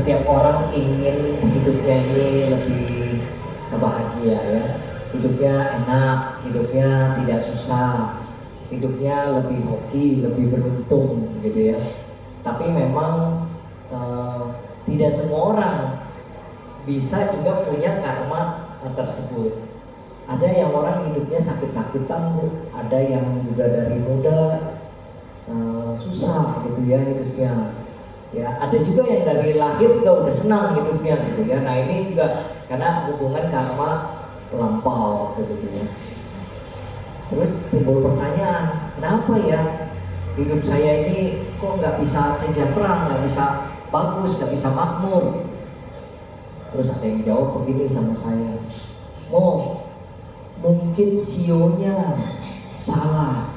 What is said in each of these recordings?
setiap orang ingin hidupnya ini lebih bahagia ya, hidupnya enak, hidupnya tidak susah, hidupnya lebih hoki, lebih beruntung gitu ya. Tapi memang tidak semua orang bisa juga punya karma tersebut. Ada yang orang hidupnya sakit-sakitan, ada yang juga dari muda susah gitu ya hidupnya. Ya, ada juga yang dari lahir juga udah senang hidupnya gitu ya. Nah ini juga karena hubungan karma lampau gitu ya. Terus timbul pertanyaan, kenapa ya hidup saya ini kok nggak bisa sejahtera, nggak bisa bagus, nggak bisa makmur? Terus ada yang jawab begini sama saya, mungkin sionya salah,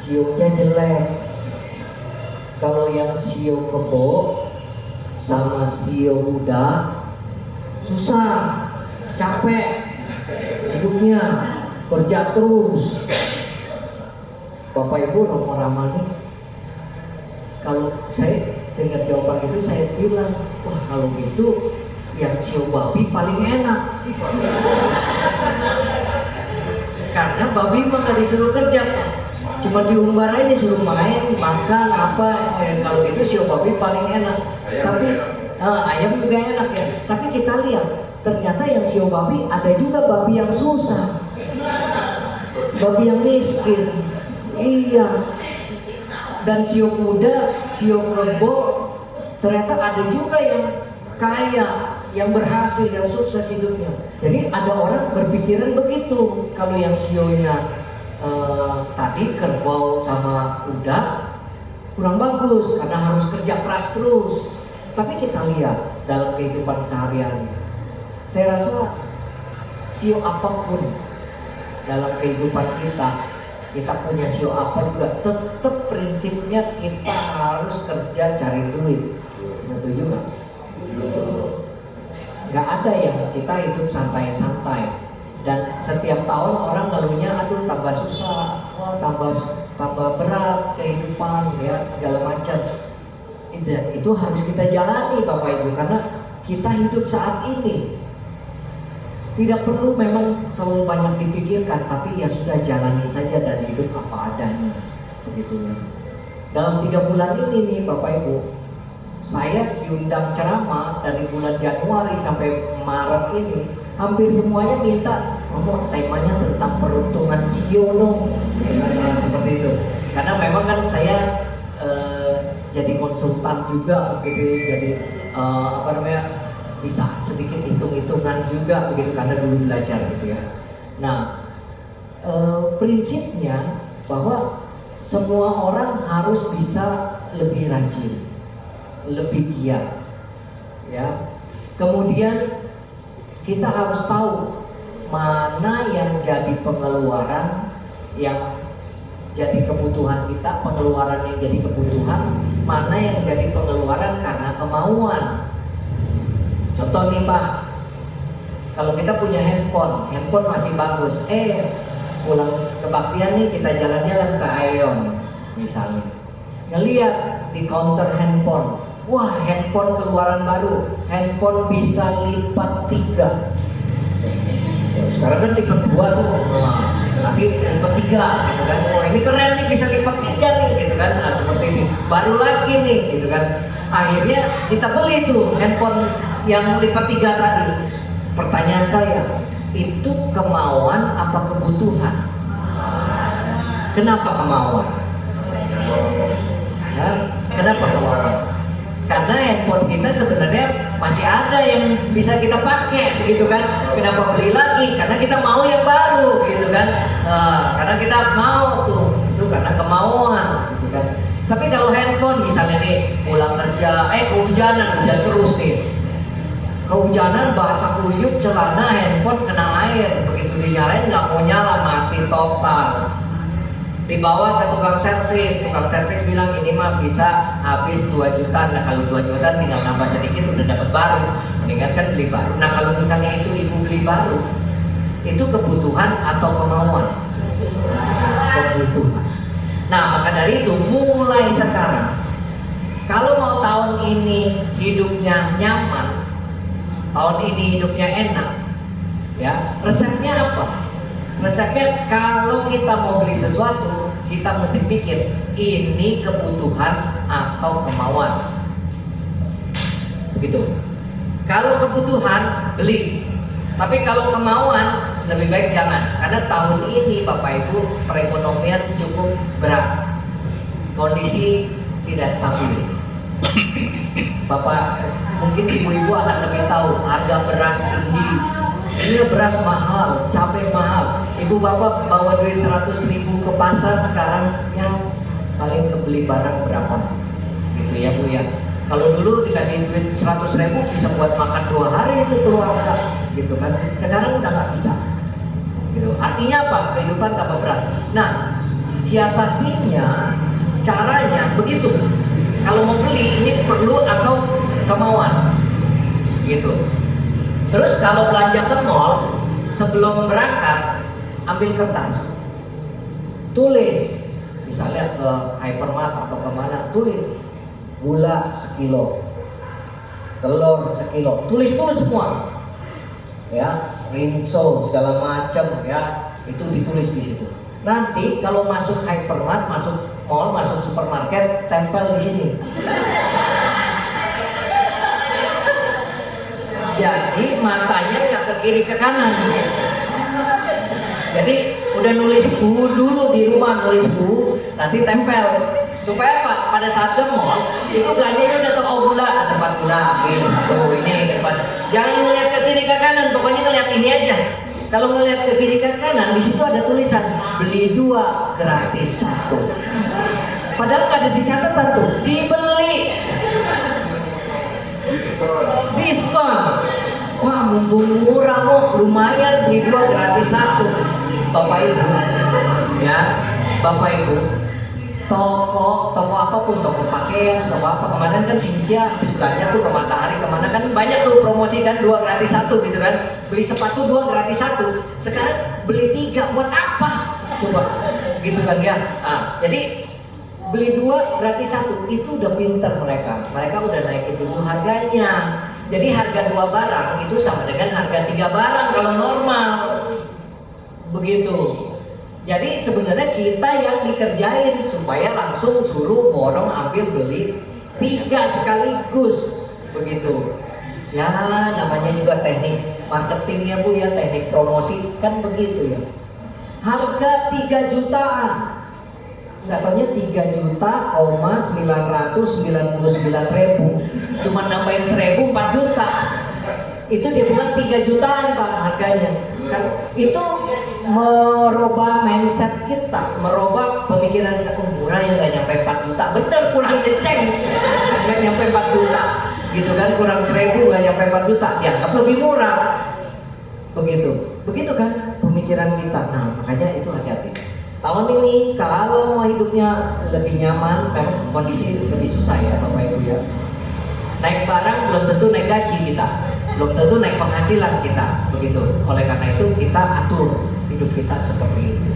sionya jelek. Kalau yang sio kebo sama sio muda susah, capek hidupnya, kerja terus. Bapak Ibu Romo nih, kalau saya dengar jawaban itu saya bilang, wah kalau gitu yang sio babi paling enak. Karena babi mah gak disuruh kerja, cuma diumbar aja, suruh main, makan apa. Kalau gitu sio babi paling enak. Tapi ayam juga enak ya. Tapi kita lihat ternyata yang sio babi ada juga babi yang susah, babi yang miskin. Iya. Dan sio muda, sio kebo ternyata ada juga yang kaya, yang berhasil, yang sukses hidupnya. Jadi ada orang berpikiran begitu. Kalau yang sionya tadi kerbau sama kuda kurang bagus karena harus kerja keras terus. Tapi kita lihat dalam kehidupan sehari-hari, saya rasa sio apapun dalam kehidupan kita punya sio apa juga, tetap prinsipnya kita harus kerja cari duit. Setuju nggak? Nggak ada yang kita hidup santai-santai. Dan setiap tahun orang ngeluhnya, aduh tambah susah, wah tambah berat kehidupan ya, segala macam. Itu harus kita jalani Bapak Ibu, karena kita hidup saat ini. Tidak perlu memang terlalu banyak dipikirkan, tapi ya sudah jalani saja dan hidup apa adanya, begitu. Dalam 3 bulan ini nih Bapak Ibu, saya diundang ceramah dari bulan Januari sampai Maret ini, hampir semuanya minta, temanya tentang peruntungan sio dong, seperti itu. Karena memang kan saya jadi konsultan juga, gitu, jadi bisa sedikit hitung-hitungan juga begitu karena dulu belajar gitu ya. Nah, prinsipnya bahwa semua orang harus bisa lebih rajin, lebih giat, ya. Kemudian kita harus tahu mana yang jadi pengeluaran, yang jadi kebutuhan kita, pengeluaran yang jadi kebutuhan, mana yang jadi pengeluaran karena kemauan. Contoh nih Pak, kalau kita punya handphone masih bagus, pulang kebaktian nih kita jalan-jalan ke Aeon misalnya, ngeliat di counter handphone, wah handphone keluaran baru, handphone bisa lipat 3. Sekarang kan lipat 2 tuh, nanti lipat 3 gitu kan. Oh ini keren nih, bisa lipat 3 nih gitu kan. Nah seperti ini, baru lagi nih gitu kan. Akhirnya kita beli tuh handphone yang lipat 3 tadi. Pertanyaan saya, itu kemauan apa kebutuhan? Kenapa kemauan? Ya, kenapa kemauan? Karena handphone kita sebenarnya masih ada yang bisa kita pakai, begitu kan? Kenapa beli lagi? Karena kita mau yang baru, gitu kan? Karena kita mau tuh, itu karena kemauan, gitu kan? Tapi kalau handphone misalnya nih pulang kerja, kehujanan, hujan terus nih, kehujanan basah kuyup celana, handphone kena air, begitu dinyalain nggak mau nyala, mati total. Dibawa ke tukang servis bilang ini mah bisa habis 2 juta. Nah kalau 2 juta tinggal nambah sedikit udah dapat baru, mendingan kan beli baru. Nah kalau misalnya itu ibu beli baru, itu kebutuhan atau kemauan? Kebutuhan. Nah maka dari itu mulai sekarang, kalau mau tahun ini hidupnya nyaman, tahun ini hidupnya enak, ya resepnya apa? Resepnya kalau kita mau beli sesuatu, kita mesti pikir ini kebutuhan atau kemauan. Begitu. Kalau kebutuhan beli, tapi kalau kemauan lebih baik jangan. Karena tahun ini Bapak Ibu perekonomian cukup berat, kondisi tidak stabil. Bapak mungkin ibu-ibu akan lebih tahu harga beras tinggi. Ini beras mahal, cabai mahal. Ibu bapak bawa duit 100.000 ke pasar sekarang yang paling kebeli barang berapa? Gitu ya Bu ya. Kalau dulu dikasih duit 100.000 bisa buat makan 2 hari itu keluarga, gitu kan. Sekarang udah nggak bisa. Gitu. Artinya apa? Kehidupan tambah berat. Nah, siasatinya, caranya begitu. Kalau mau beli ini perlu atau kemauan, gitu. Terus kalau belanja ke mall, sebelum berangkat ambil kertas, tulis, misalnya ke Hypermart atau kemana, tulis gula sekilo, telur sekilo, tulis semua, ya, rinso segala macam, ya, itu ditulis di situ. Nanti kalau masuk Hypermart, masuk mall, masuk supermarket, tempel di sini. Jadi matanya nggak ke kiri ke kanan. Jadi udah nulis bu dulu di rumah, nulis bu, nanti tempel. Supaya apa? Pada saat ke mall itu belanjanya udah tahu, oh gula, tempat gula, ambil. Oh ini tempat. Jangan ngeliat ke kiri ke kanan, pokoknya ngeliat ini aja. Kalau ngeliat ke kiri ke kanan, di situ ada tulisan beli 2 gratis 1. Padahal nggak ada di catatan tuh, dibeli. Diskon. Wah, mumpung murah kok, lumayan beli 2 gratis 1. Bapak Ibu, ya, Bapak Ibu, toko apapun, toko pakaian, toko apa, kemarin kan Sinja habis belanja tuh ke Matahari, kemana kan banyak tuh promosi kan 2 gratis 1 gitu kan. Beli sepatu 2 gratis 1. Sekarang beli 3 buat apa? Coba, gitu kan ya. Jadi beli 2 gratis 1 itu udah pinter mereka. Mereka udah naikin dulu harganya. Jadi harga 2 barang itu sama dengan harga 3 barang kalau normal. Begitu. Jadi sebenarnya kita yang dikerjain supaya langsung suruh borong ambil beli 3 sekaligus. Begitu. Ya namanya juga teknik marketingnya Bu ya, teknik promosi kan begitu ya. Harga 3 jutaan. Nggak taunya 3.999.000, cuma nambahin 1.000 4 juta. Itu dia bilang 3 jutaan Pak harganya. Kan itu merubah mindset kita, merubah pemikiran kita, murah yang nggak nyampe 4 juta, bener kurang ceceng, nggak nyampe 4 juta, gitu kan, kurang 1.000 nggak nyampe 4 juta, dianggap lebih murah, begitu kan pemikiran kita. Nah makanya itu hati-hati. Tahun ini kalau mau hidupnya lebih nyaman, memang kondisi lebih susah ya Bapak Ibu ya. Naik barang belum tentu naik gaji kita, belum tentu naik penghasilan kita, begitu. Oleh karena itu kita atur hidup kita seperti itu.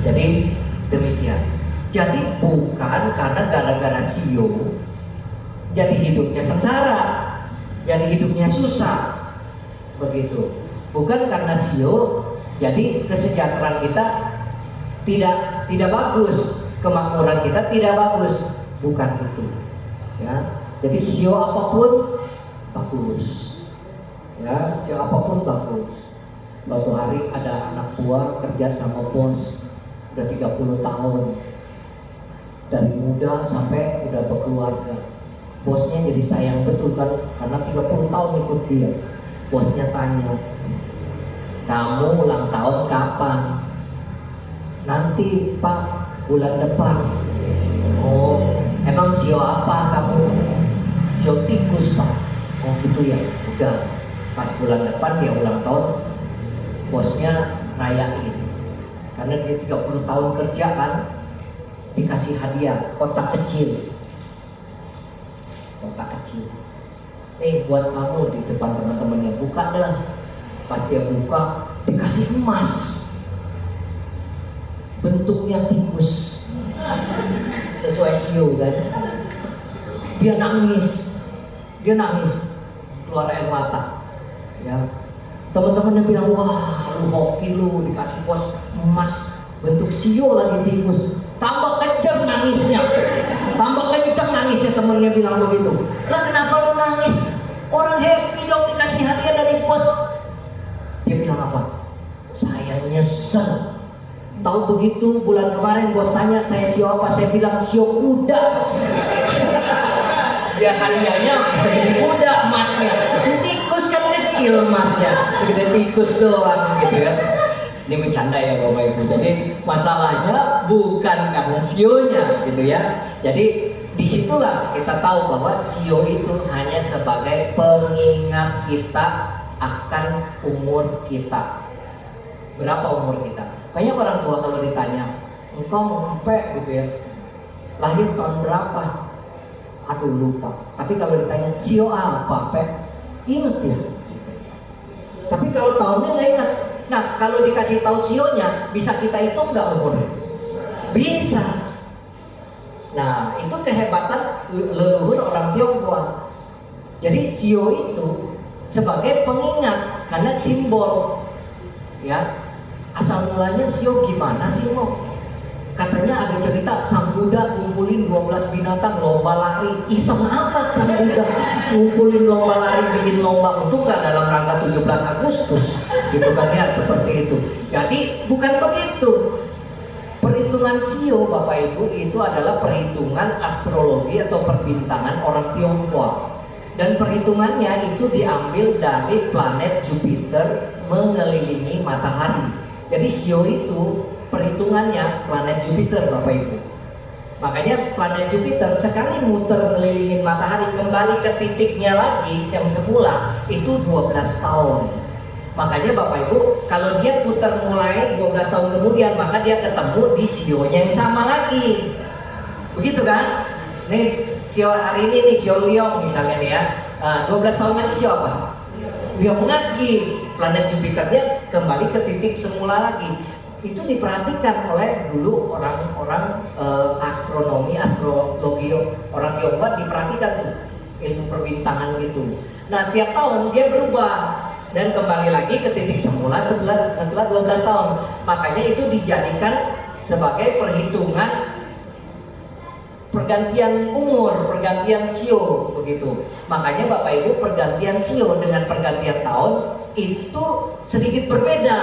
Jadi demikian. Jadi bukan karena gara-gara CEO jadi hidupnya sengsara, jadi hidupnya susah, begitu. Bukan karena CEO jadi kesejahteraan kita tidak bagus, kemakmuran kita tidak bagus, bukan itu ya. Jadi sio apapun bagus ya, sio apapun bagus. Suatu hari ada anak buah kerja sama bos udah 30 tahun, dari muda sampai udah berkeluarga. Bosnya jadi sayang betul kan, karena 30 tahun ikut dia. Bosnya tanya, kamu ulang tahun kapan? Nanti Pak, bulan depan. Oh, emang sio apa kamu? Sio tikus Pak. Oh gitu ya. Udah, pas bulan depan dia ulang tahun, bosnya rayain. Karena dia 30 tahun kerja kan, dikasih hadiah kotak kecil. Kotak kecil. Buat kamu di depan teman-temannya, buka dah. Pas dia buka, dikasih emas. Bentuknya tikus, sesuai sio kan. Dia nangis, dia nangis, keluar air mata. Ya, teman-temannya bilang, wah lu hoki lu, dikasih pos emas bentuk sio lagi tikus, tambah kenceng nangisnya, tambah kenceng nangisnya. Temennya bilang begitu. Lah kenapa lu nangis? Orang happy dong dikasih hadiah dari bos. Dia bilang apa? Saya nyesel. Tahu begitu bulan kemarin bos tanya saya sio apa, saya bilang sio kuda. Biar hadiahnya segede kuda emasnya, tikus kan kecil emasnya, segede tikus doang gitu ya. Ini bercanda ya Bapak Ibu. Jadi masalahnya bukan karena sionya gitu ya. Jadi disitulah kita tahu bahwa sio itu hanya sebagai pengingat kita akan umur kita. Berapa umur kita? Banyak orang tua kalau ditanya, engkau sampai gitu ya, lahir tahun berapa? Aduh lupa. Tapi kalau ditanya sio apa, Pe? Ingat ya. Tapi kalau tahunnya nggak ingat. Nah, kalau dikasih tahu sionya, bisa kita hitung nggak umurnya? Bisa. Nah, itu kehebatan leluhur orang Tionghoa. Jadi sio itu sebagai pengingat karena simbol. Ya, asal mulanya sio gimana sih Mo? Katanya ada cerita sang Buddha kumpulin 12 binatang lomba lari. Iseng amat sang Buddha kumpulin lomba lari, bikin lomba. Untung nggak dalam rangka 17 Agustus gitu kan ya, seperti itu. Jadi bukan begitu. Perhitungan sio Bapak Ibu itu adalah perhitungan astrologi atau perbintangan orang Tionghoa. Dan perhitungannya itu diambil dari planet Jupiter mengelilingi matahari. Jadi sio itu perhitungannya planet Jupiter Bapak Ibu. Makanya planet Jupiter sekali muter ngelilingin matahari kembali ke titiknya lagi yang semula itu 12 tahun. Makanya Bapak Ibu kalau dia putar mulai 12 tahun kemudian maka dia ketemu di sionya yang sama lagi. Begitu kan? Nih sio hari ini nih sio Liong misalnya nih ya. 12 tahun lagi sio apa? Liong lagi. Planet Jupiternya kembali ke titik semula lagi. Itu diperhatikan oleh dulu orang-orang astronomi, astrologi orang Tionghoa diperhatikan tuh ilmu perbintangan gitu. Nah tiap tahun dia berubah dan kembali lagi ke titik semula setelah 12 tahun. Makanya itu dijadikan sebagai perhitungan pergantian umur, pergantian sio begitu. Makanya Bapak Ibu pergantian sio dengan pergantian tahun itu sedikit berbeda.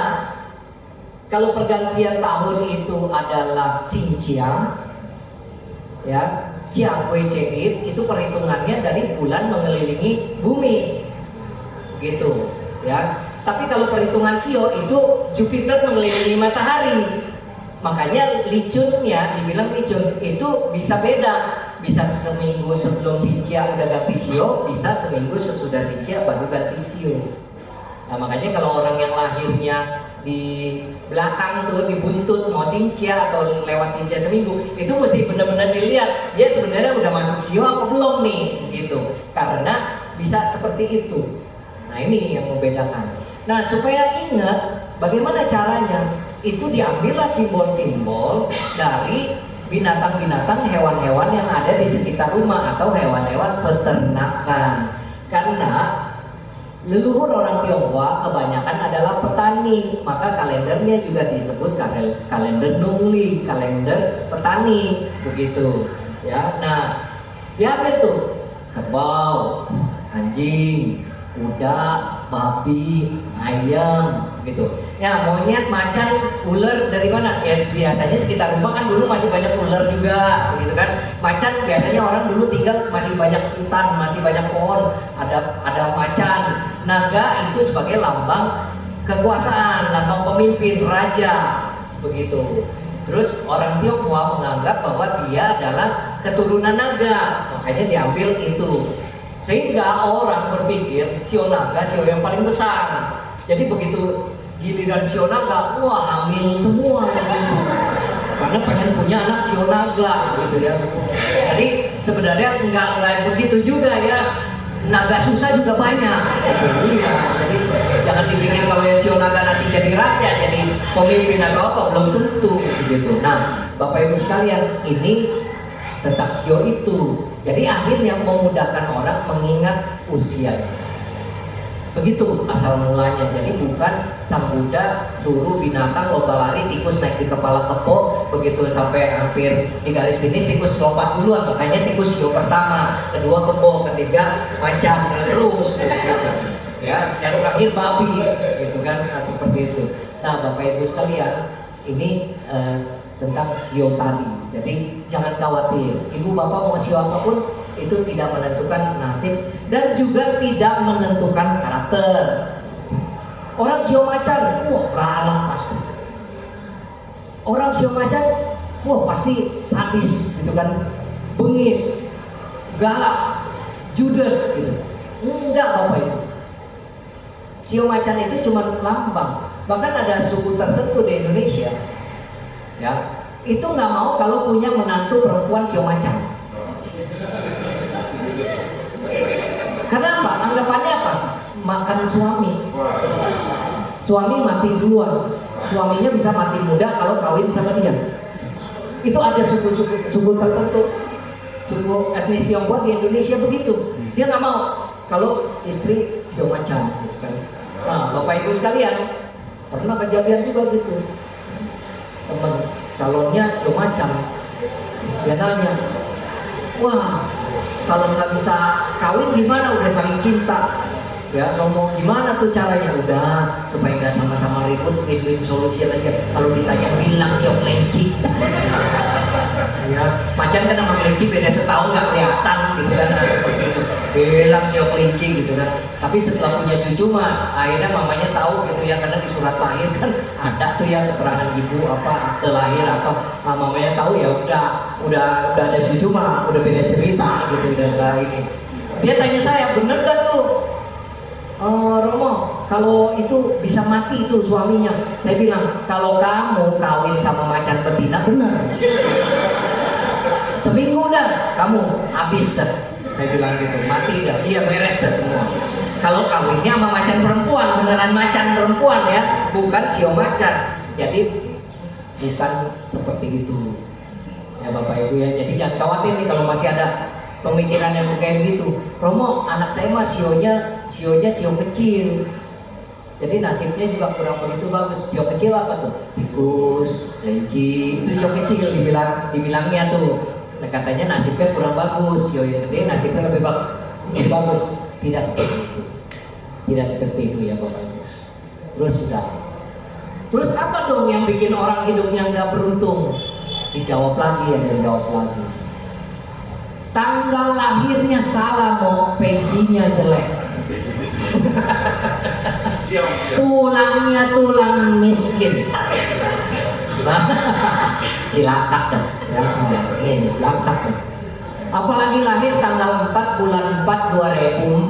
Kalau pergantian tahun itu adalah Xinjia, ya, Jiahuiceit itu perhitungannya dari bulan mengelilingi bumi, gitu, ya. Tapi kalau perhitungan Sio itu Jupiter mengelilingi matahari, makanya licunnya dibilang licun itu bisa beda, bisa seminggu sebelum Xinjia udah ganti Sio, bisa seminggu sesudah Xinjia baru ganti Sio. Nah makanya kalau orang yang lahirnya di belakang tuh dibuntut mau Xinjia atau lewat Xinjia seminggu itu mesti benar-benar dilihat dia sebenarnya udah masuk Sio apa belum nih gitu, karena bisa seperti itu. Nah ini yang membedakan. Nah supaya ingat bagaimana caranya, itu diambillah simbol-simbol dari binatang-binatang, hewan-hewan yang ada di sekitar rumah atau hewan-hewan peternakan. Karena leluhur orang Tionghoa kebanyakan adalah petani, maka kalendernya juga disebut kalender Nungli, kalender petani, begitu. Ya, nah diambil tuh kerbau, anjing, kuda, babi, ayam, gitu. Ya monyet, macan, ular dari mana? Ya biasanya sekitar rumah kan dulu masih banyak ular juga, begitu kan? Macan biasanya orang dulu tinggal masih banyak hutan, masih banyak pohon, ada macan. Naga itu sebagai lambang kekuasaan, lambang pemimpin, raja, begitu. Terus orang Tionghoa menganggap bahwa dia adalah keturunan naga, makanya diambil itu. Sehingga orang berpikir sio naga sio yang paling besar. Jadi begitu giliran sio naga, wah hamil semua gitu. Karena pengen punya anak sio naga gitu ya. Jadi sebenarnya enggak begitu juga ya. Naga susah juga banyak. Iya, jadi jangan dipikir kalau yang sio naga nanti jadi raja, jadi pemimpin atau apa, belum tentu gitu. Nah, Bapak Ibu sekalian, ini tentang sio itu. Jadi akhirnya memudahkan orang mengingat usia. Begitu asal mulanya. Jadi bukan Sang Buddha suruh binatang lomba lari, tikus naik di kepala kebo, begitu sampai hampir di garis finish tikus lompat duluan, makanya tikus hiu pertama, kedua kebo, ketiga macan, terus gitu. Ya, yang terakhir babi, gitu kan, seperti itu. Nah, Bapak Ibu sekalian, ini tentang sio tadi. Jadi jangan khawatir, Ibu Bapak mau sio apapun itu tidak menentukan nasib dan juga tidak menentukan karakter. Orang sio macan, wah galak pasti. Orang sio macan, wah pasti sadis gitu kan, bengis, galak, judes gitu. Enggak Bapak Ibu. Sio macan itu cuma lambang. Bahkan ada suku tertentu di Indonesia, ya itu nggak mau kalau punya menantu perempuan sio macan. Karena apa? Anggapannya apa? Makan suami. Suami mati duluan. Suaminya bisa mati muda kalau kawin sama dia. Itu ada suku tertentu, suku etnis Tionghoa di Indonesia begitu. Dia nggak mau kalau istri sio macan. Gitu kan. Nah, Bapak Ibu sekalian, pernah kejadian juga gitu. Teman calonnya sio macan. Dia nanya, wah, kalau nggak bisa kawin gimana? Udah saling cinta, ya ngomong gimana tuh caranya? Udah supaya nggak sama-sama ribut, win-win solution aja. Kalau ditanya bilang sio kelinci, ya macan kan sama kelinci beda setahun nggak kelihatan gitu kan, nah, seperti itu. Bilang sio kelinci gitu kan. Tapi setelah punya cucu mah, akhirnya mamanya tahu gitu ya, karena di surat lahir kan ada tuh ya keterangan ibu apa akte lahir apa. Nah, mamanya tahu ya udah ada cucu mah udah beda cerita gitu dan ini. Dia tanya saya, bener gak tuh Romo kalau itu bisa mati itu suaminya? Saya bilang, kalau kamu kawin sama macan betina bener, seminggu dah kamu habis dah. Saya bilang gitu, mati dah, iya beres dah semua. Kalau kawinnya sama macan perempuan, beneran macan perempuan ya, bukan sio macan. Jadi bukan seperti itu ya Bapak Ibu ya. Jadi jangan khawatir nih kalau masih ada pemikiran yang kayak begitu. Romo, anak saya mah sionya sio kecil. Jadi nasibnya juga kurang begitu bagus. Sio kecil apa tuh? Tikus, kelinci, itu sio kecil dibilangnya tuh. Nah, katanya nasibnya kurang bagus. Sio yang gede nasibnya lebih bagus. Tidak seperti itu. Tidak seperti itu ya Bapak Ibu. Terus apa dong yang bikin orang hidupnya nggak beruntung? Dijawab lagi, ada yang jawab lagi. Tanggal lahirnya salah, mau pejinya jelek. Tulangnya tulang miskin. Cilacak dah. Ya, ini langsak. Apalagi lahir tanggal 4 bulan 4 2004.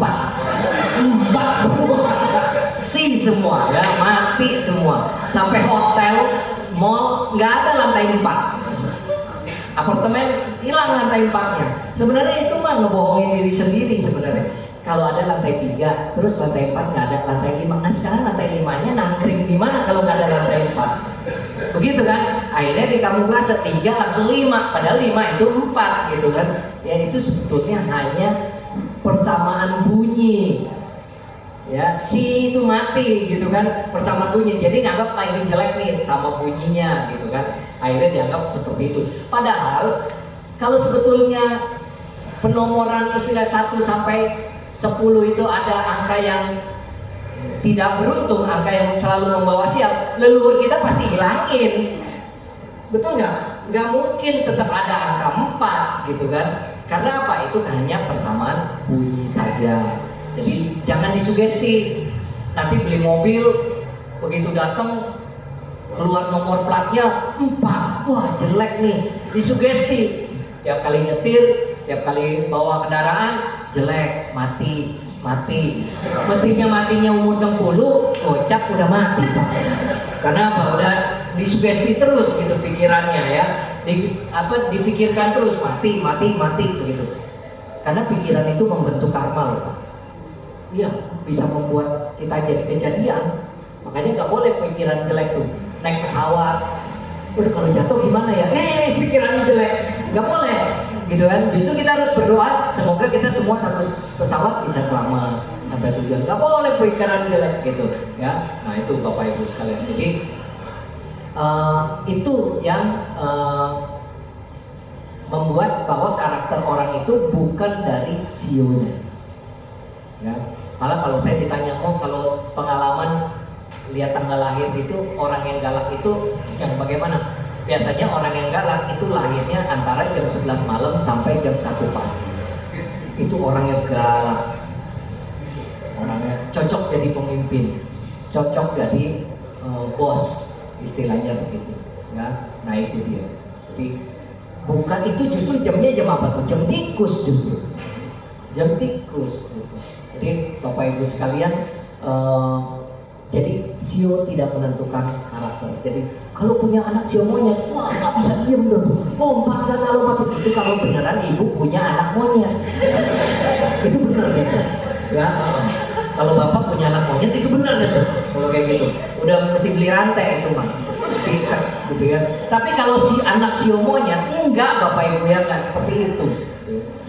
4 semua. Semua ya, mati semua. Sampai hotel, mall nggak ada lantai 4. Apartemen hilang lantai 4-nya. Sebenarnya itu mah ngebohongin diri sendiri sebenarnya. Kalau ada lantai 3, terus lantai 4 nggak ada lantai 5. Nah sekarang lantai 5-nya nangkring di mana kalau nggak ada lantai 4? Begitu kan? Akhirnya di kamuflase 3 langsung 5, padahal 5 itu 4 gitu kan? Ya itu sebetulnya hanya persamaan bunyi. Ya, si itu mati gitu kan, persamaan bunyi. Jadi nganggap ini jelek nih sama bunyinya gitu kan. Akhirnya dianggap seperti itu. Padahal kalau sebetulnya penomoran istilah 1 sampai 10 itu ada angka yang tidak beruntung, angka yang selalu membawa sial, leluhur kita pasti hilangin. Betul nggak? Nggak mungkin tetap ada angka 4 gitu kan. Karena apa? Itu hanya persamaan bunyi saja. Jadi jangan disugesti. Nanti beli mobil, begitu datang keluar nomor platnya 4, wah jelek nih, disugesti. Tiap kali nyetir, tiap kali bawa kendaraan jelek, mati. Mestinya matinya umur 60, kocak udah mati. Karena apa? Udah disugesti terus gitu pikirannya ya. Dipikirkan terus mati begitu. Karena pikiran itu membentuk karma loh Pak. Iya, bisa membuat kita jadi kejadian. Makanya nggak boleh pikiran jelek tuh. Naik pesawat, udah kalau jatuh gimana ya? Pikirannya jelek, nggak boleh. gitu kan. Justru kita harus berdoa semoga kita semua satu pesawat bisa selamat sampai tujuan. Gak boleh pikiran jelek gitu ya. Nah itu Bapak Ibu sekalian. Jadi itu yang membuat bahwa karakter orang itu bukan dari sionya ya. Malah kalau saya ditanya, oh kalau pengalaman lihat tanggal lahir itu orang yang galak itu yang bagaimana? Biasanya orang yang galak itu lahirnya antara jam 11 malam sampai jam 1 pagi. Itu orang yang galak, orangnya cocok jadi pemimpin, cocok jadi bos, istilahnya begitu ya. Nah itu dia. Jadi bukan itu, justru jamnya jam apa tuh? Jam tikus justru. Jam tikus gitu. Jadi Bapak Ibu sekalian, jadi sio tidak menentukan karakter. Jadi kalau punya anak sio monyet, wah nggak bisa diem dong, lompat sana lompat itu. Kalau beneran ibu punya anak monyet, itu bener gitu ya. Kalau bapak punya anak monyet itu bener gitu. Kalau kayak gitu, udah mesti beli rantai itu mas, diikat gitu ya. Tapi kalau si anak sio monyet, enggak Bapak Ibu ya, enggak seperti itu.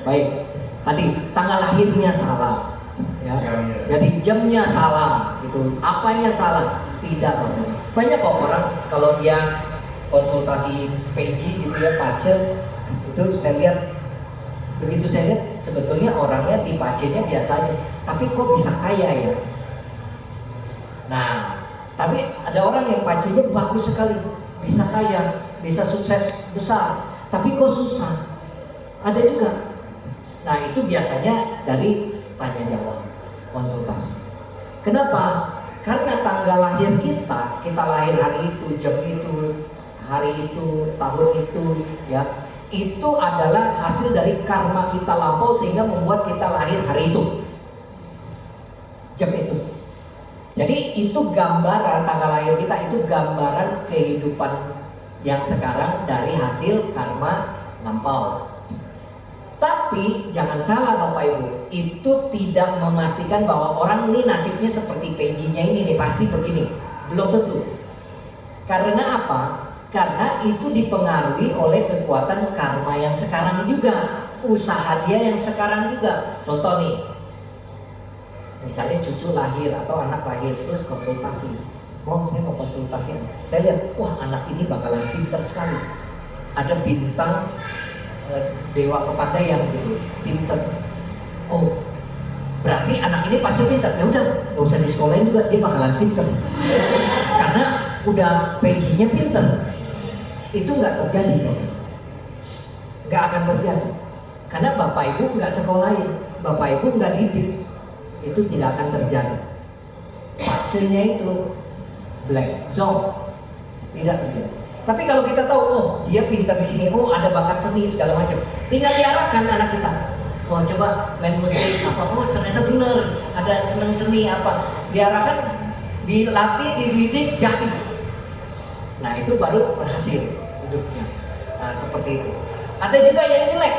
Baik, tadi tanggal lahirnya salah. Ya, jadi jamnya salah, gitu. Apanya salah? Tidak. Banyak kok orang kalau dia konsultasi PJ gitu ya, pace, itu saya lihat, begitu saya lihat sebetulnya orangnya di pacenya biasa aja, tapi kok bisa kaya ya? Nah, tapi ada orang yang pacenya bagus sekali, bisa kaya, bisa sukses besar, tapi kok susah? Ada juga. Nah itu biasanya dari tanya jawab, konsultasi. Kenapa? Karena tanggal lahir kita lahir hari itu, jam itu, hari itu, tahun itu, ya, itu adalah hasil dari karma kita lampau sehingga membuat kita lahir hari itu, jam itu. Jadi itu gambaran tanggal lahir kita, itu gambaran kehidupan yang sekarang dari hasil karma lampau. Tapi jangan salah Bapak Ibu, itu tidak memastikan bahwa orang ini nasibnya seperti PJ-nya ini nih, pasti begini. Belum tentu. Karena apa? Karena itu dipengaruhi oleh kekuatan karma yang sekarang juga, usaha dia yang sekarang juga. Contoh nih, misalnya cucu lahir atau anak lahir, terus konsultasi. Saya mau konsultasi. Saya lihat, wah anak ini bakalan pintar sekali. Ada bintang dewa kepandaian gitu, pinter. Oh, berarti anak ini pasti pinter. Ya udah, nggak usah disekolahin juga, dia bakalan pinter. Karena udah PJ-nya pinter. Itu nggak terjadi, nggak akan terjadi. Karena Bapak Ibu nggak sekolahin, Bapak Ibu nggak didik, itu tidak akan terjadi. Hasilnya itu black zone, tidak terjadi. Tapi kalau kita tahu, oh dia pintar di sini, oh ada bakat seni segala macam, tinggal diarahkan anak kita. Oh coba main musik apa, oh ternyata bener, ada seneng seni apa, diarahkan, dilatih, dididik, jadi. Nah itu baru berhasil hidupnya. Nah seperti itu. Ada juga yang jelek.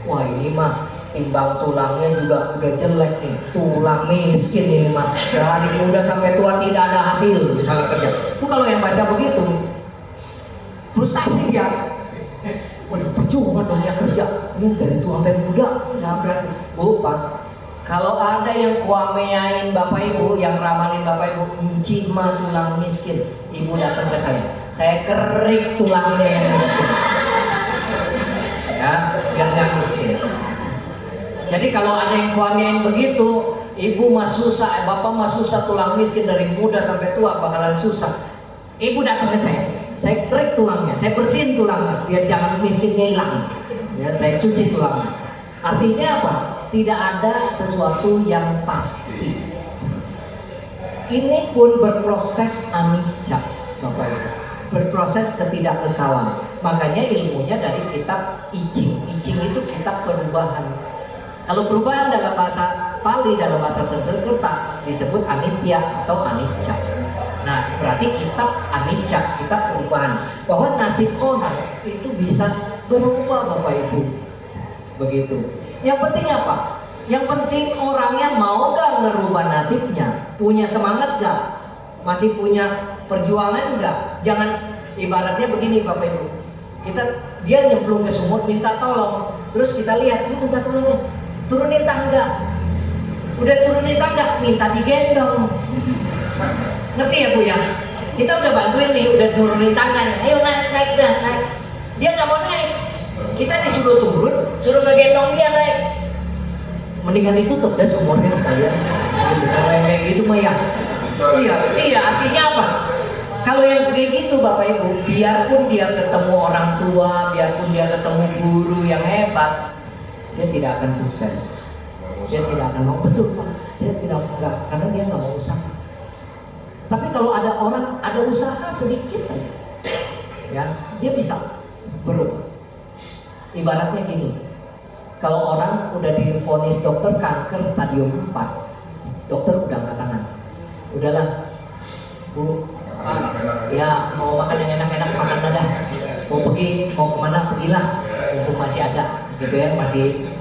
Wah ini mah timbang tulangnya juga udah jelek nih, tulang miskin ini mah, dari muda sampai tua tidak ada hasil misalnya kerja. Itu kalau yang baca begitu, frustasi ya, waduh percuma dong ya kerja, dari tua sampai muda nggak berhasil. Bukan. Kalau ada yang kuameain Bapak Ibu, yang ramalin Bapak Ibu, encik mah tulang miskin, ibu datang ke saya kerik tulangnya yang miskin, ya biar nggak miskin. Jadi kalau ada yang kuameain begitu, ibu mah susah, bapak mah susah, tulang miskin dari muda sampai tua bakalan susah. Ibu datang ke saya kerik tulangnya, saya bersihin tulangnya, biar jangan miskinnya hilang. Ya, saya cuci tulangnya. Artinya apa? Tidak ada sesuatu yang pasti. Ini pun berproses anicca, Bapak Ibu. Berproses ketidakkekalan. Makanya ilmunya dari kitab I Ching. I Ching itu kitab perubahan. Kalau perubahan dalam bahasa Pali, dalam bahasa Sanskerta disebut anitya atau anicca. Nah, berarti kitab anicca, kitab perubahan, bahwa nasib orang itu bisa berubah Bapak Ibu. Begitu. Yang penting apa? Yang penting orangnya mau gak ngerubah nasibnya, punya semangat gak, masih punya perjuangan gak. Jangan, ibaratnya begini Bapak Ibu, Dia nyemplung ke sumur minta tolong, terus kita lihat dia minta tolongnya turunin tangga, udah turunin tangga minta digendong. Ngerti ya Bu ya? Kita udah bantuin nih, udah turunin tangga nih, ayo naik, dia nggak mau naik, kita disuruh turun, suruh ngegendong dia naik. Mendingan ditutup dah sumurnya sekalian. Kayak gitu mah ya. Iya, artinya apa? Kalau yang kayak gitu Bapak Ibu, biarpun dia ketemu orang tua, biarpun dia ketemu guru yang hebat, dia tidak akan sukses. Dia tidak akan mau, betul Pak. Dia tidak enggak, karena dia nggak mau usaha. Tapi kalau ada orang ada usaha sedikit aja, ya dia bisa berubah. Ibaratnya gini, kalau orang udah divonis dokter kanker stadium 4, dokter udah angkat tangan, udahlah Bu, ya mau makan yang enak-enak makan dah, mau pergi mau kemana pergilah, mumpung masih ada, gitu ya,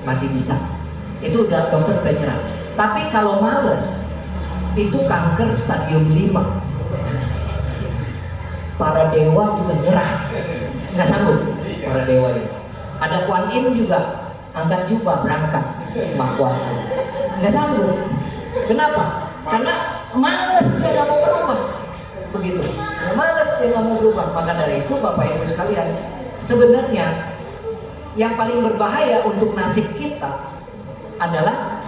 masih bisa. Itu udah dokter udah nyerah. Tapi kalau males, itu kanker stadium 5, para dewa juga nyerah, nggak sanggup para dewa ini. Ada Kuan Im juga angkat jubah berangkat Kuan Im, nggak sanggup. Kenapa? Karena males, dia nggak mau berubah. Begitu, ya, males dia nggak mau berubah. Maka dari itu Bapak Ibu sekalian, sebenarnya yang paling berbahaya untuk nasib kita adalah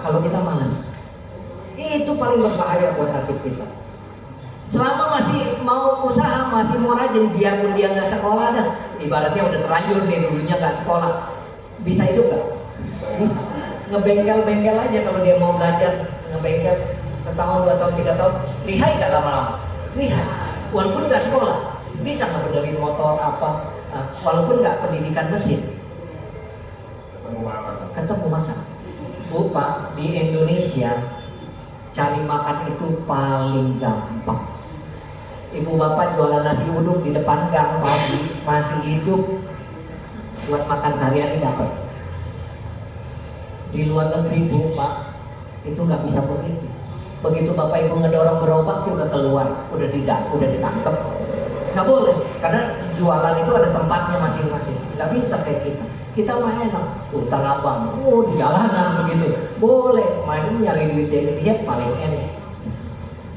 kalau kita malas. Itu paling berbahaya buat nasib kita. Selama masih mau usaha, masih mau rajin, biarpun dia nggak sekolah dah, ibaratnya udah terlanjur nih dulunya nggak sekolah, bisa hidup nggak? Bisa. Ngebengkel-bengkel aja kalau dia mau belajar, ngebengkel setahun, 2 tahun, 3 tahun, lihai nggak lama-lama? Lihai. Walaupun nggak sekolah, bisa nggak benerin motor apa? Nah, walaupun nggak pendidikan mesin, ketemu makan. Bu Pak, di Indonesia cari makan itu paling gampang. Ibu bapak jualan nasi uduk di depan gang pagi, masih hidup, buat makan sehari-hari dapat. Di luar negeri Bu Pak, itu nggak bisa begitu. Begitu bapak ibu ngedorong gerobak juga keluar, udah ditangkap. Nggak boleh, karena jualan itu ada tempatnya masing-masing. Nggak bisa kayak kita. Kita mah enak, tuh Tanah Abang, di jalanan begitu, boleh main nyari duit dari dia paling enak.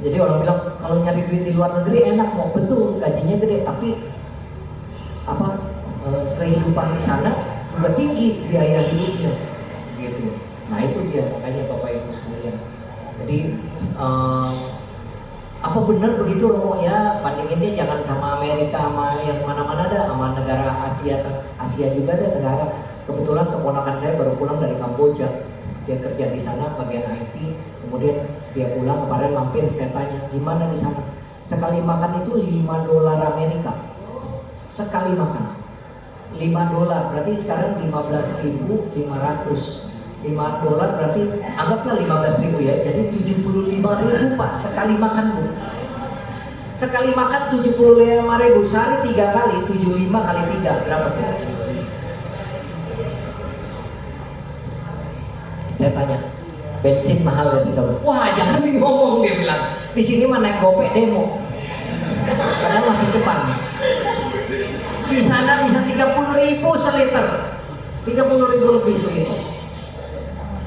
Jadi orang bilang kalau nyari duit di luar negeri enak, mau betul gajinya gede, tapi kehidupan di sana juga tinggi biaya hidupnya, gitu. Nah itu dia makanya Bapak Ibu sekalian. Jadi apa benar begitu Romo ya, bandingin dia jangan sama Amerika, sama yang mana-mana dah, sama negara Asia juga ada negara. Kebetulan keponakan saya baru pulang dari Kamboja, dia kerja di sana bagian IT, kemudian dia pulang kemarin mampir, saya tanya gimana di sana. Sekali makan itu $5 Amerika, sekali makan $5 berarti sekarang 15.500. $5 berarti anggaplah 15.000 ya, jadi 75.000 Pak sekali makan Bu. Sekali makan 75.000, sehari 3 kali, 75 kali 3 berapa tuh? Saya tanya, bensin mahal ya di sana? Wah jangan ngomong, dia bilang. Di sini mah naik gopek demo, karena masih cepat. Di sana bisa 30.000 seliter, 30.000 lebih seliter.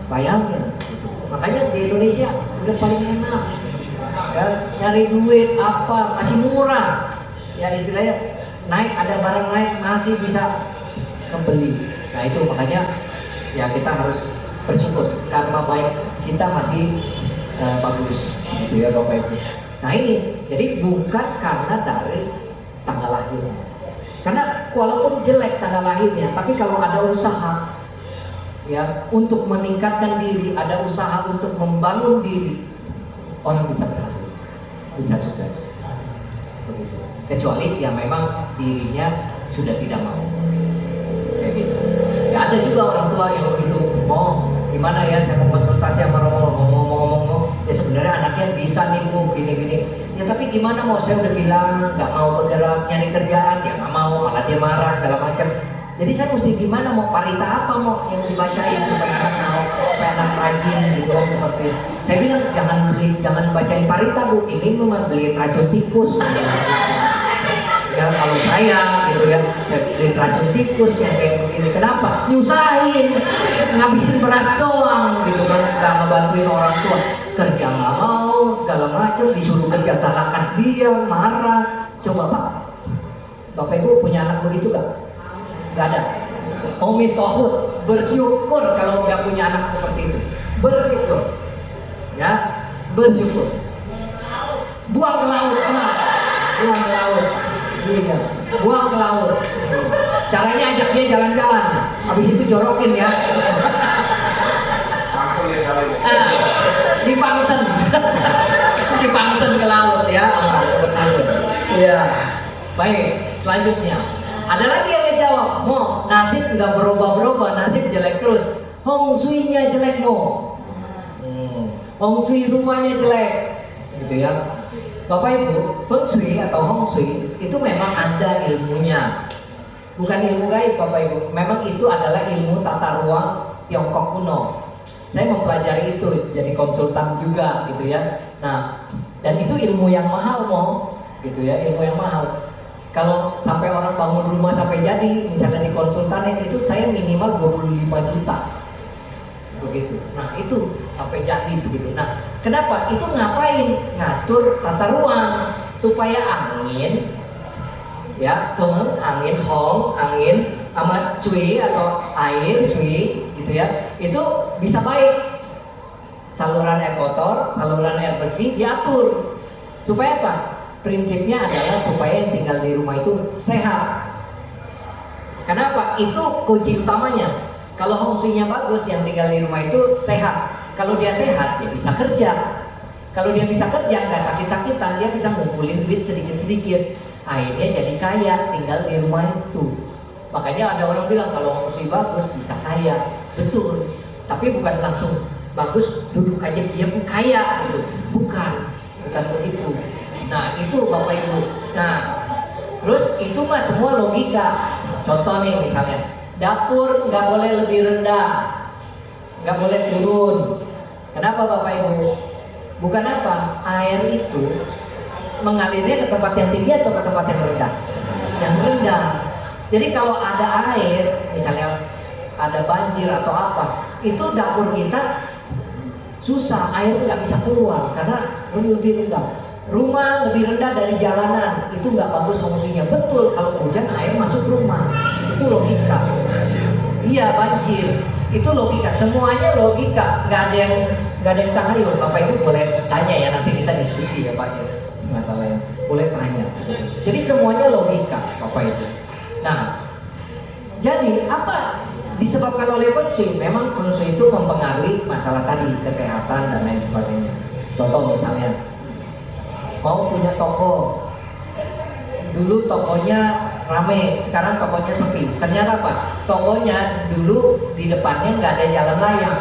Bayangin, gitu. Makanya di Indonesia udah paling enak, ya, nyari duit apa masih murah, ya istilahnya naik, ada barang naik masih bisa kebeli. Nah itu makanya ya kita harus bersyukur karena baik kita masih bagus, gitu ya Bapak Ibu. Nah ini jadi bukan karena dari tanggal lahirnya, karena walaupun jelek tanggal lahirnya, tapi kalau ada usaha ya untuk meningkatkan diri, ada usaha untuk membangun diri, orang bisa berhasil, bisa sukses. Begitu. Kecuali yang memang dirinya sudah tidak mau, kayak gitu. Ya ada juga orang tua yang begitu, mau gimana ya, saya mau konsultasi sama Romo, ngomong, ya sebenarnya anaknya bisa nih Bu, gini-gini. Ya tapi gimana mau, saya udah bilang nggak mau bergerak nyari kerjaan, dia nggak mau, malah dia marah segala macam. Jadi saya mesti gimana, mau parita apa mau yang dibacain supaya anak mau, supaya anak rajin gitu kan, seperti itu. Saya bilang jangan bacain parita Bu, ini memang beli racun tikus. Ya kalau saya gitu ya, saya beli racun tikus yang kayak begini. Kenapa? Nyusahin, ngabisin beras doang gitu kan, nggak ngebantuin orang tua. Kerja nggak mau, segala macam, disuruh kerja galakan dia, marah. Coba Pak, Bapak Ibu punya anak begitu gak? Gak ada. Omi tohut, bersyukur kalau nggak punya anak seperti itu. Bersyukur, ya, bersyukur. Buang ke laut, buang ke laut. Iya, buang ke laut. Caranya ajak dia jalan-jalan, habis itu jorokin ya. Difangsen, difangsen ke laut ya. Iya. Baik, selanjutnya ada lagi yang ngejawab, Mo, nasib nggak berubah-berubah, nasib jelek terus. Hong Shui-nya jelek, Mo. Hong Shui rumahnya jelek, gitu ya. Bapak Ibu, Feng Shui atau Hong Shui itu memang ada ilmunya. Bukan ilmu gaib Bapak Ibu, memang itu adalah ilmu tata ruang Tiongkok kuno. Saya mempelajari itu, jadi konsultan juga gitu ya. Nah, dan itu ilmu yang mahal Mo, gitu ya, ilmu yang mahal. Kalau sampai orang bangun rumah sampai jadi, misalnya di konsultanin itu saya minimal 25 juta. Begitu. Nah, itu sampai jadi begitu. Nah, kenapa? Itu ngapain? Ngatur tata ruang supaya angin ya, feng, angin, hong, angin sama cui atau air, sui gitu ya. Itu bisa baik. Saluran air kotor, saluran air bersih diatur. Supaya apa? Prinsipnya adalah supaya yang tinggal di rumah itu sehat. Kenapa? Itu kunci utamanya. Kalau Hong Shui-nya bagus, yang tinggal di rumah itu sehat. Kalau dia sehat, dia bisa kerja. Kalau dia bisa kerja, nggak sakit-sakitan, dia bisa ngumpulin duit sedikit-sedikit. Akhirnya jadi kaya, tinggal di rumah itu. Makanya ada orang bilang kalau Hong Shui bagus, bisa kaya. Betul. Tapi bukan langsung bagus, duduk aja dia pun kaya gitu. Bukan begitu. Nah itu Bapak Ibu. Nah terus itu mah semua logika. Contoh nih misalnya, dapur nggak boleh lebih rendah, nggak boleh turun. Kenapa Bapak Ibu? Bukan apa, air itu mengalirnya ke tempat yang tinggi atau ke tempat yang rendah? Yang rendah. Jadi kalau ada air, misalnya ada banjir atau apa, itu dapur kita susah, air nggak bisa keluar karena lebih rendah. Rumah lebih rendah dari jalanan, itu nggak bagus solusinya. Betul, kalau hujan air masuk rumah, itu logika. Iya, banjir, itu logika. Semuanya logika, nggak ada yang takhayul. Bapak Ibu boleh tanya ya, nanti kita diskusi ya Pak ya, masalahnya. Boleh tanya. Jadi semuanya logika, Bapak Ibu. Nah, jadi apa disebabkan oleh Feng Shui? Memang Feng Shui itu mempengaruhi masalah tadi, kesehatan dan lain sebagainya. Contoh misalnya, mau punya toko, dulu tokonya rame, sekarang tokonya sepi. Ternyata apa? Tokonya dulu di depannya nggak ada jalan layang.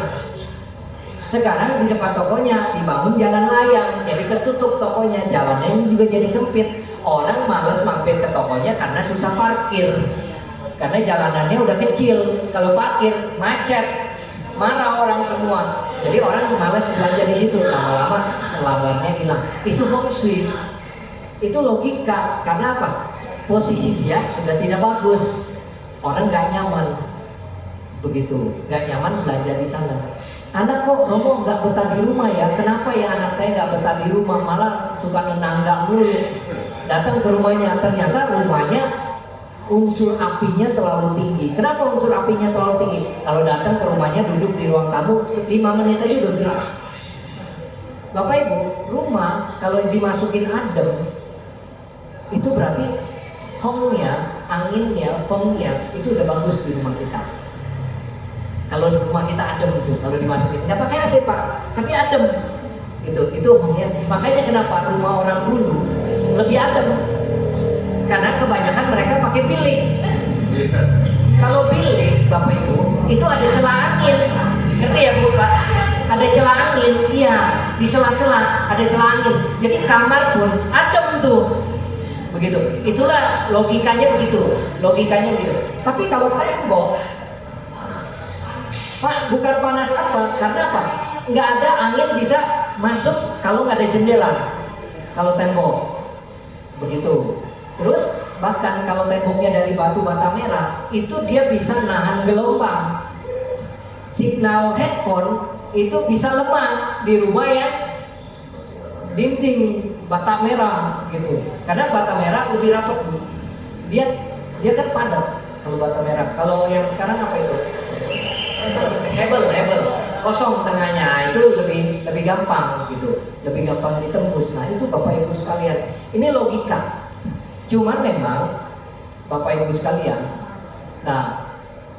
Sekarang di depan tokonya dibangun jalan layang, jadi ketutup tokonya, jalannya juga jadi sempit. Orang males mampir ke tokonya karena susah parkir, karena jalanannya udah kecil. Kalau parkir macet, marah orang semua. Jadi orang males belanja di situ, lama-lama pelanggannya hilang. Itu Feng Shui, itu logika. Karena apa? Posisi dia sudah tidak bagus, orang nggak nyaman, begitu, nggak nyaman belanja di sana. Anak kok Romo nggak betah di rumah ya? Kenapa ya anak saya nggak betah di rumah, malah suka nenangga mulu? Datang ke rumahnya, ternyata rumahnya unsur apinya terlalu tinggi. Kenapa unsur apinya terlalu tinggi? Kalau datang ke rumahnya, duduk di ruang tamu 5 menit aja udah gerah. Bapak Ibu, rumah kalau dimasukin adem, itu berarti hongnya, anginnya, fengnya itu udah bagus di rumah kita. Kalau rumah kita adem tuh, kalau dimasukin, nggak pakai AC Pak, tapi adem. Itu hongnya. Makanya kenapa rumah orang dulu lebih adem? Karena kebanyakan mereka pakai bilik. Kalau bilik, Bapak Ibu, itu ada celah angin. Ngerti ya Bu Pak? Ada celah angin, iya. Di sela-sela ada celah angin. Jadi kamar pun adem tuh. Begitu. Itulah logikanya begitu. Logikanya begitu. Tapi kalau tembok, Pak, bukan panas apa? Karena apa? Nggak ada angin bisa masuk kalau nggak ada jendela. Kalau tembok, begitu. Terus Bahkan kalau temboknya dari batu bata merah, itu dia bisa nahan gelombang. Signal handphone itu bisa lemah di rumah yang dinding bata merah gitu. Karena bata merah lebih rapat, Bu. Dia kan padat kalau bata merah. Kalau yang sekarang apa itu? Hebel kosong tengahnya, itu lebih gampang gitu, lebih gampang ditembus. Nah itu Bapak Ibu sekalian, ini logika. Cuman memang Bapak Ibu sekalian, nah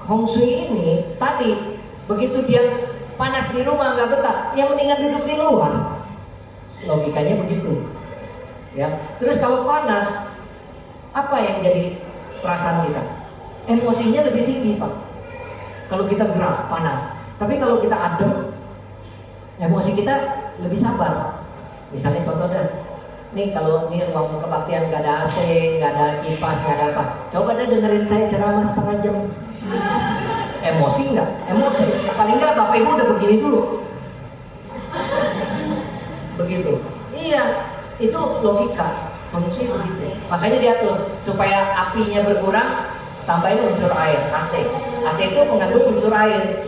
Hong Shui ini tadi begitu dia panas di rumah nggak betah, yang mendingan duduk di luar. Logikanya begitu, ya. Terus kalau panas, apa yang jadi perasaan kita? Emosinya lebih tinggi, Pak. Kalau kita gerak panas. Tapi kalau kita adem, emosi kita lebih sabar. Misalnya contoh deh, nih kalau ini ruang kebaktian nggak ada AC, nggak ada kipas, nggak ada apa. Coba deh dengerin saya ceramah setengah jam. Emosi nggak? Emosi. Paling nggak Bapak Ibu udah begini dulu. Begitu. Iya, itu logika. Fungsi begitu. Makanya diatur supaya apinya berkurang, tambahin unsur air, AC. AC itu mengandung unsur air.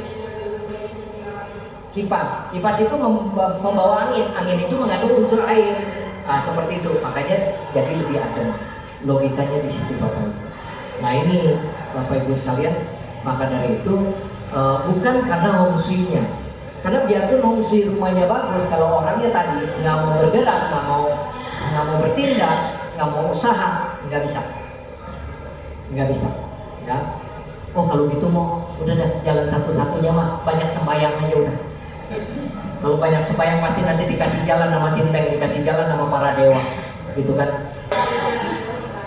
Kipas itu membawa angin itu mengandung unsur air. Nah, seperti itu, makanya jadi lebih adem. Logikanya di situ Bapak Ibu. Nah ini Bapak Ibu sekalian, maka dari itu bukan karena Hong Shui-nya. Karena biarpun Hong Shui rumahnya bagus, kalau orangnya tadi nggak mau bergerak, nggak mau bertindak, nggak mau usaha, nggak bisa, ya. Oh kalau gitu mau udah dah, jalan satu-satunya mah banyak sembahyang aja udah. Kalau banyak sembahyang pasti nanti dikasih jalan sama Sinteng, dikasih jalan sama para dewa, gitu kan.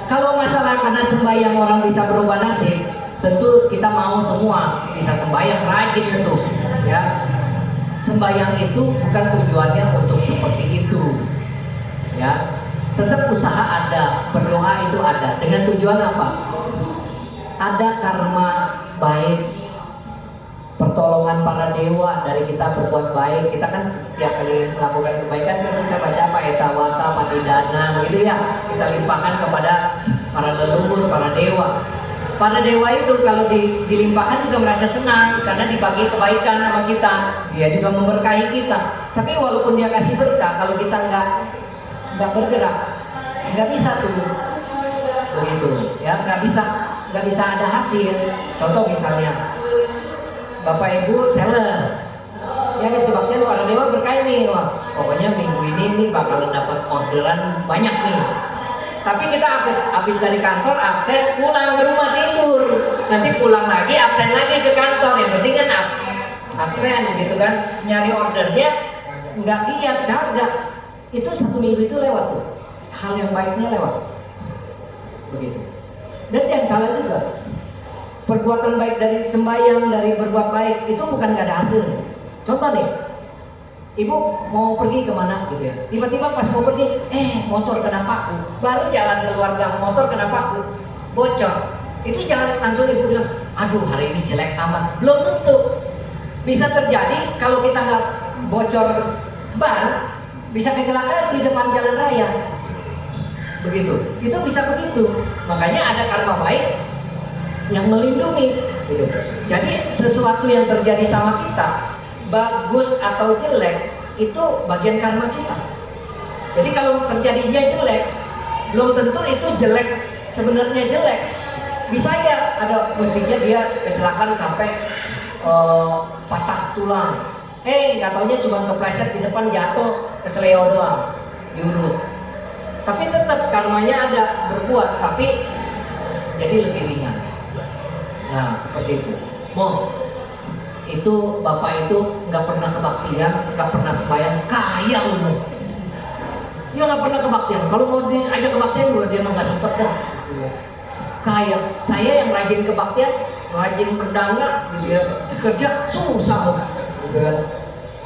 Kalau masalah karena sembahyang orang bisa berubah nasib, tentu kita mau semua bisa sembahyang rajin tentu, ya. Sembahyang itu bukan tujuannya untuk seperti itu, ya. Tetap usaha ada, berdoa itu ada. Dengan tujuan apa? Ada karma baik, pertolongan para dewa dari kita berbuat baik. Kita kan setiap kali melakukan kebaikan kan kita baca apa? Etawata, Patidana, gitu ya. Kita limpahkan kepada para leluhur, para dewa. Para dewa itu kalau dilimpahkan juga merasa senang karena dibagi kebaikan sama kita. Dia juga memberkahi kita. Tapi walaupun dia kasih berkah, kalau kita nggak bergerak, nggak bisa tuh, begitu, ya, nggak bisa ada hasil. Contoh misalnya, Bapak Ibu sales, ya habis kebaktian para dewa berkah nih, wah, pokoknya minggu ini bakalan dapat orderan banyak nih. Tapi kita habis dari kantor absen, pulang ke rumah tidur, nanti pulang lagi absen lagi ke kantor. Yang penting kan absen gitu kan, nyari ordernya nggak giat, kagak. Itu 1 minggu itu lewat tuh, hal yang baiknya lewat, begitu. Dan yang salah juga, perbuatan baik dari sembahyang, dari berbuat baik itu bukan gak ada hasil. Contoh nih, ibu mau pergi kemana gitu ya, tiba-tiba pas mau pergi, motor kena paku, baru jalan keluar gang motor kena paku, bocor. Itu jangan langsung ibu bilang, aduh hari ini jelek amat. Belum tentu. Bisa terjadi kalau kita nggak bocor ban, bisa kecelakaan di depan jalan raya. Begitu, itu bisa begitu. Makanya ada karma baik yang melindungi gitu. Jadi sesuatu yang terjadi sama kita, bagus atau jelek, itu bagian karma kita. Jadi kalau terjadinya jelek, belum tentu itu jelek, sebenarnya jelek. Bisa ya ada, mestinya dia kecelakaan sampai patah tulang, nggak taunya cuma kepleset di depan, jatuh keseleo doang, diurut. Tapi tetap karmanya ada, berbuat, tapi jadi lebih ringan. Nah seperti itu. Itu bapak itu nggak pernah kebaktian, nggak pernah sembahyang, kaya umum. Dia nggak pernah kebaktian. Kalau mau diajak kebaktian juga dia nggak sempet dah. Kaya. Saya yang rajin kebaktian, rajin berdana, gitu ya, kerja susah, gitu kan.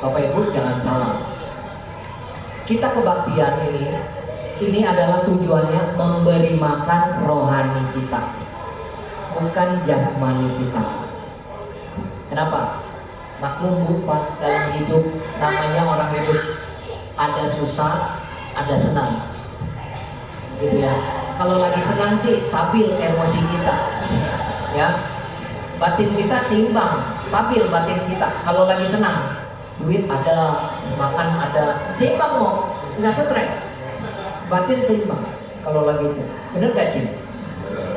Bapak Ibu jangan salah. Kita kebaktian ini adalah tujuannya memberi makan rohani kita, bukan jasmani kita. Kenapa? Maklum Bu, Pak, dalam hidup namanya orang hidup, ada susah, ada senang, gitu ya. Kalau lagi senang sih stabil emosi kita, ya. Batin kita seimbang, stabil batin kita. Kalau lagi senang, duit ada, makan ada, seimbang mau, nggak stres. Batin seimbang. Kalau lagi itu, bener gak Cin?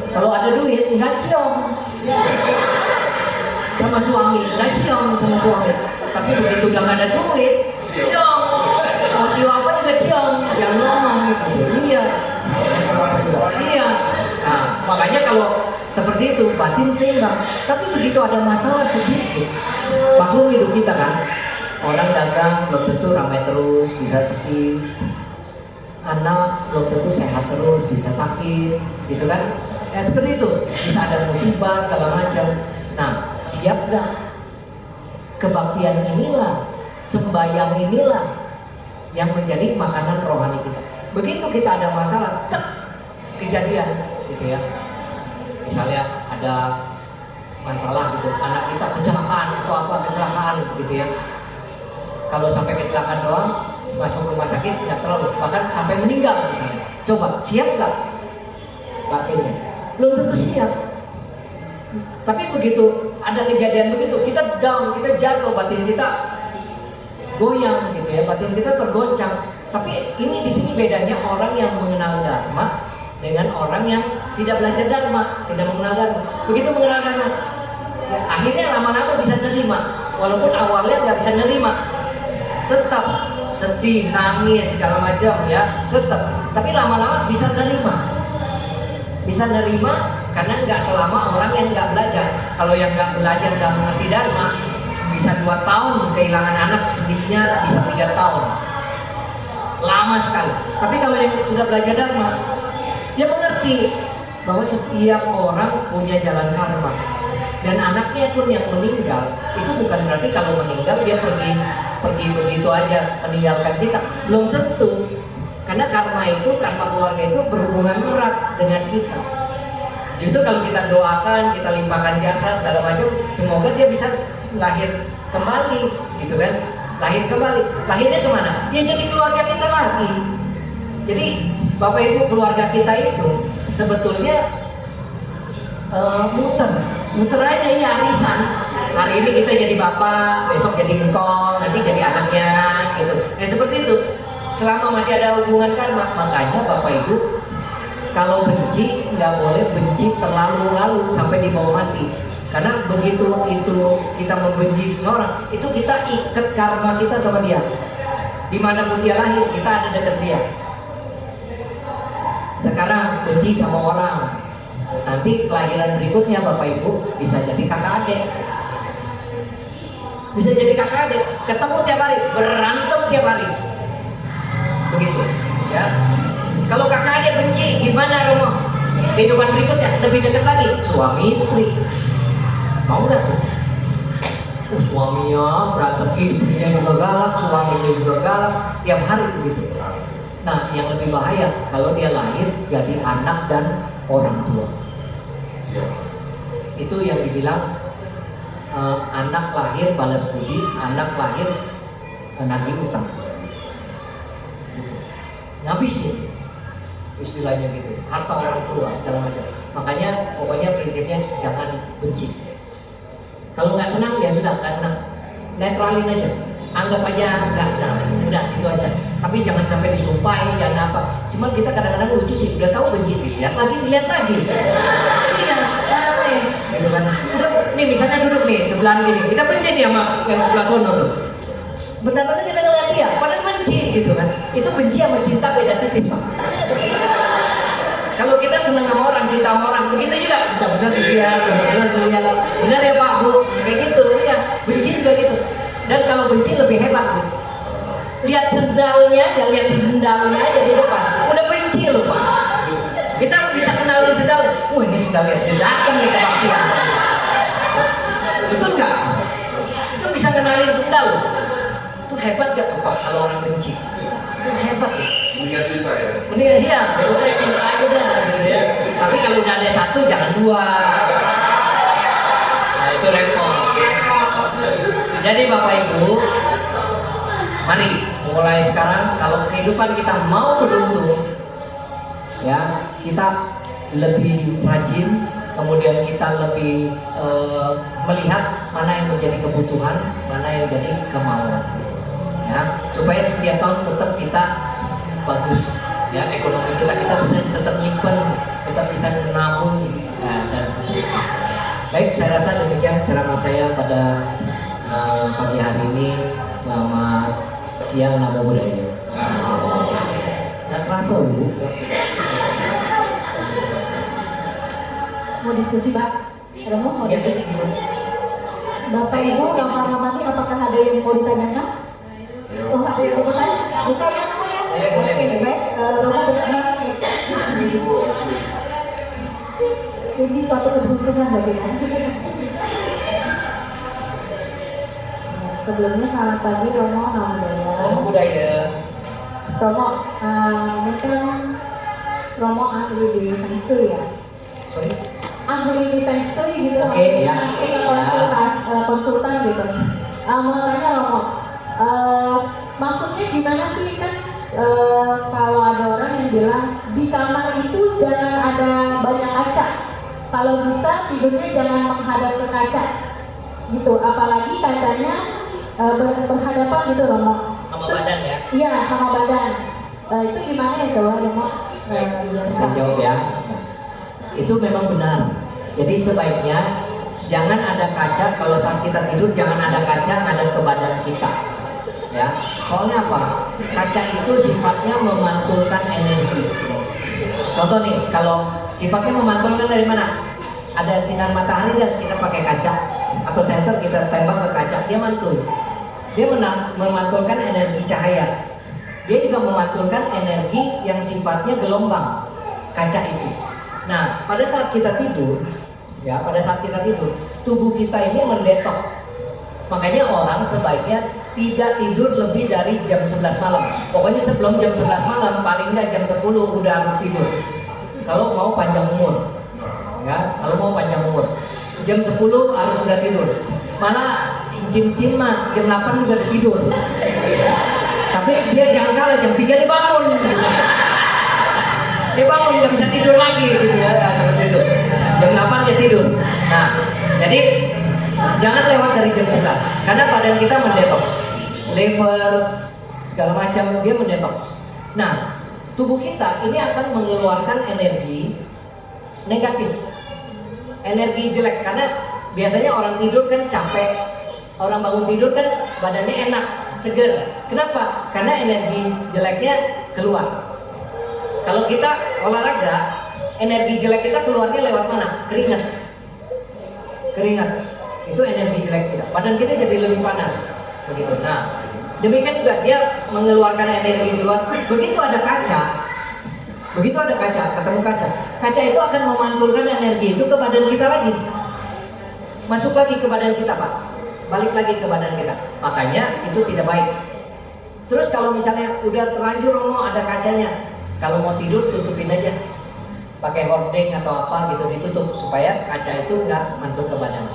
Kalau ada duit, nggak ciong sama suami, nggak ciong sama suami. Tapi begitu udah nggak ada duit, ciong. Mau ciong apa juga ciong, yang ngomong gitu. Iya. Iya. Nah, makanya kalau seperti itu batin seimbang. Tapi begitu ada masalah sedikit, maklum hidup kita kan. Orang dagang belum tentu ramai terus, bisa sepi. Anak belum tentu sehat terus, bisa sakit, gitu kan? Ya seperti itu. Bisa ada musibah segala macam. Nah, siap gak? Kebaktian inilah, sembahyang inilah yang menjadi makanan rohani kita. Begitu kita ada masalah, kejadian, gitu ya. Misalnya ada masalah gitu, anak kita kecelakaan atau apa kecelakaan, gitu ya. Kalau sampai kecelakaan doang, masuk rumah sakit nggak terlalu, bahkan sampai meninggal misalnya. Coba siap nggak batinnya? Belum tentu siap. Tapi begitu ada kejadian begitu, kita down, kita jatuh, batin kita goyang gitu ya, batin kita tergoncang. Tapi ini di sini bedanya orang yang mengenal dharma dengan orang yang tidak belajar dharma, tidak mengenal dharma. Begitu mengenal dharma, ya, akhirnya lama-lama bisa nerima, walaupun awalnya nggak bisa nerima, tetap sedih, nangis segala macam ya, tetap. Tapi lama-lama bisa nerima, karena nggak selama orang yang nggak belajar. Kalau yang nggak belajar, nggak mengerti dharma, bisa 2 tahun kehilangan anak, sedihnya bisa 3 tahun, lama sekali. Tapi kalau yang sudah belajar dharma, dia mengerti bahwa setiap orang punya jalan karma, dan anaknya pun yang meninggal itu bukan berarti kalau meninggal dia pergi begitu aja meninggalkan kita, belum tentu. Karena karma keluarga itu berhubungan erat dengan kita. Justru kalau kita doakan, kita limpahkan jasa segala macam, semoga dia bisa lahir kembali, gitu kan? Lahir kembali. Lahirnya kemana? Ya jadi keluarga kita lagi. Jadi Bapak Ibu, keluarga kita itu sebetulnya muter aja ya, arisan. Hari ini kita jadi bapak, besok jadi engkong, nanti jadi anaknya, gitu. Nah seperti itu. Selama masih ada hubungan karma, makanya Bapak Ibu kalau benci nggak boleh benci terlalu sampai dibawa mati. Karena begitu itu kita membenci seseorang, itu kita ikat karma kita sama dia. Dimanapun dia lahir, kita ada dekat dia. Sekarang benci sama orang, nanti kelahiran berikutnya Bapak Ibu bisa jadi kakak adik, bisa jadi kakak adik, ketemu tiap hari, berantem tiap hari, begitu ya. Kalau kakak adik benci, gimana Romo? Kehidupan berikutnya lebih dekat lagi, suami istri, mau nggak tuh? Suaminya berantem, istrinya juga galak, suaminya juga galak, tiap hari begitu. Nah, yang lebih bahaya kalau dia lahir jadi anak dan orang tua. Itu yang dibilang anak lahir balas budi, anak lahir nagih utang. Ngabisin, istilahnya gitu, harta orang tua segala macam. Makanya pokoknya prinsipnya jangan benci. Kalau nggak senang ya sudah, nggak senang, netralin aja, anggap aja nggak senang, udah itu aja. Tapi jangan sampai disumpahin, jangan apa. Cuma kita kadang-kadang lucu sih, udah tahu benci, dilihat lagi. Iya, aneh, gitu kan. Nih misalnya duduk nih sebelah gini, kita benci nih sama yang sebelah sono tuh. Bentar-bentar kita ngeliat dia, padahal benci, gitu kan. Itu benci sama cinta beda tipis, Pak. Kalau kita seneng sama orang, cinta sama orang, begitu juga. Benar-benar dilihat, benar ya Pak Bu, kayak gitu ya. Benci juga gitu. Dan kalau benci lebih hebat Bu. Lihat sendalnya aja di depan, udah benci loh Pak. Kita bisa kenalin sendal, ini sendalnya datang nih kebaktian. Betul nggak? Itu bisa kenalin sendal. Itu hebat gak Pak kalau orang benci? Itu hebat ya. Mendingan cinta ya? Mendingan iya, udah cinta aja dah gitu ya. Tapi kalau udah ada satu jangan dua. Nah itu repot. Jadi Bapak Ibu, mari mulai sekarang kalau kehidupan kita mau beruntung, ya kita lebih rajin, kemudian kita lebih melihat mana yang menjadi kebutuhan, mana yang menjadi kemauan, ya supaya setiap tahun tetap kita bagus, ya ekonomi kita bisa tetap nyimpen, tetap bisa menabung, ya, dan seterusnya. Baik, saya rasa demikian ceramah saya pada pagi hari ini. Selamat siang, Namo Buddhaya. Nggak kerasa Bu. Mau diskusi Pak? Romo mau diskusi gimana? Bapak Ibu, ramah-ramah ini apakah ada yang mau ditanyakan? Oh, ada yang mau saya? Bisa ya? Oke, baik. Romo sudah ini suatu keberuntungan bagi kita. Sebelumnya selamat pagi Romo, Namo Buddhaya. Romo, mungkin Romo ahli di Feng Shui ya? Sorry? Ahli di Feng Shui gitu. Oke, ya. Konsultan gitu. Mau tanya Romo, maksudnya gimana sih kan kalau ada orang yang bilang di kamar itu jangan ada banyak kaca, kalau bisa tidurnya jangan menghadap ke kaca gitu, apalagi kacanya berhadapan gitu Romo. Sama badan ya? Iya, sama badan. Itu gimana ya coba Romo? Saya jawab ya. Itu memang benar. Jadi sebaiknya jangan ada kaca, kalau saat kita tidur jangan ada kaca ngadep ke badan kita. Ya, soalnya apa? Kaca itu sifatnya memantulkan energi. Contoh nih, kalau sifatnya memantulkan dari mana? Ada sinar matahari dan kita pakai kaca atau senter kita tembak ke kaca, dia mantul. Dia memantulkan energi cahaya. Dia juga memantulkan energi yang sifatnya gelombang, kaca itu. Nah, pada saat kita tidur, ya, pada saat kita tidur, tubuh kita ini mendetok. Makanya orang sebaiknya tidak tidur lebih dari jam 11 malam. Pokoknya sebelum jam 11 malam, paling nggak jam 10 udah harus tidur. Kalau mau panjang umur, ya, kalau mau panjang umur, jam 10 harus sudah tidur. Malah Jim mah jam 8 udah tidur. Tapi dia jangan salah, jam 3 dia bangun. Dia bangun nggak bisa tidur lagi gitu ya, seperti itu. Jam 8 dia tidur. Nah, jadi jangan lewat dari jam 11 karena badan kita mendetoks, liver segala macam dia mendetoks. Nah, tubuh kita ini akan mengeluarkan energi negatif, energi jelek, karena biasanya orang tidur kan capek, orang bangun tidur kan badannya enak, seger. Kenapa? Karena energi jeleknya keluar. Kalau kita olahraga, energi jelek kita keluarnya lewat mana? Keringat. Keringat itu energi jelek kita. Badan kita jadi lebih panas, begitu. Nah, demikian juga dia mengeluarkan energi keluar. Begitu ada kaca, ketemu kaca itu akan memantulkan energi itu ke badan kita lagi, masuk lagi ke badan kita Pak, balik lagi ke badan kita. Makanya itu tidak baik. Terus kalau misalnya udah terlanjur Romo ada kacanya, kalau mau tidur tutupin aja, pakai hordeng atau apa gitu, ditutup supaya kaca itu nggak mantul ke badan,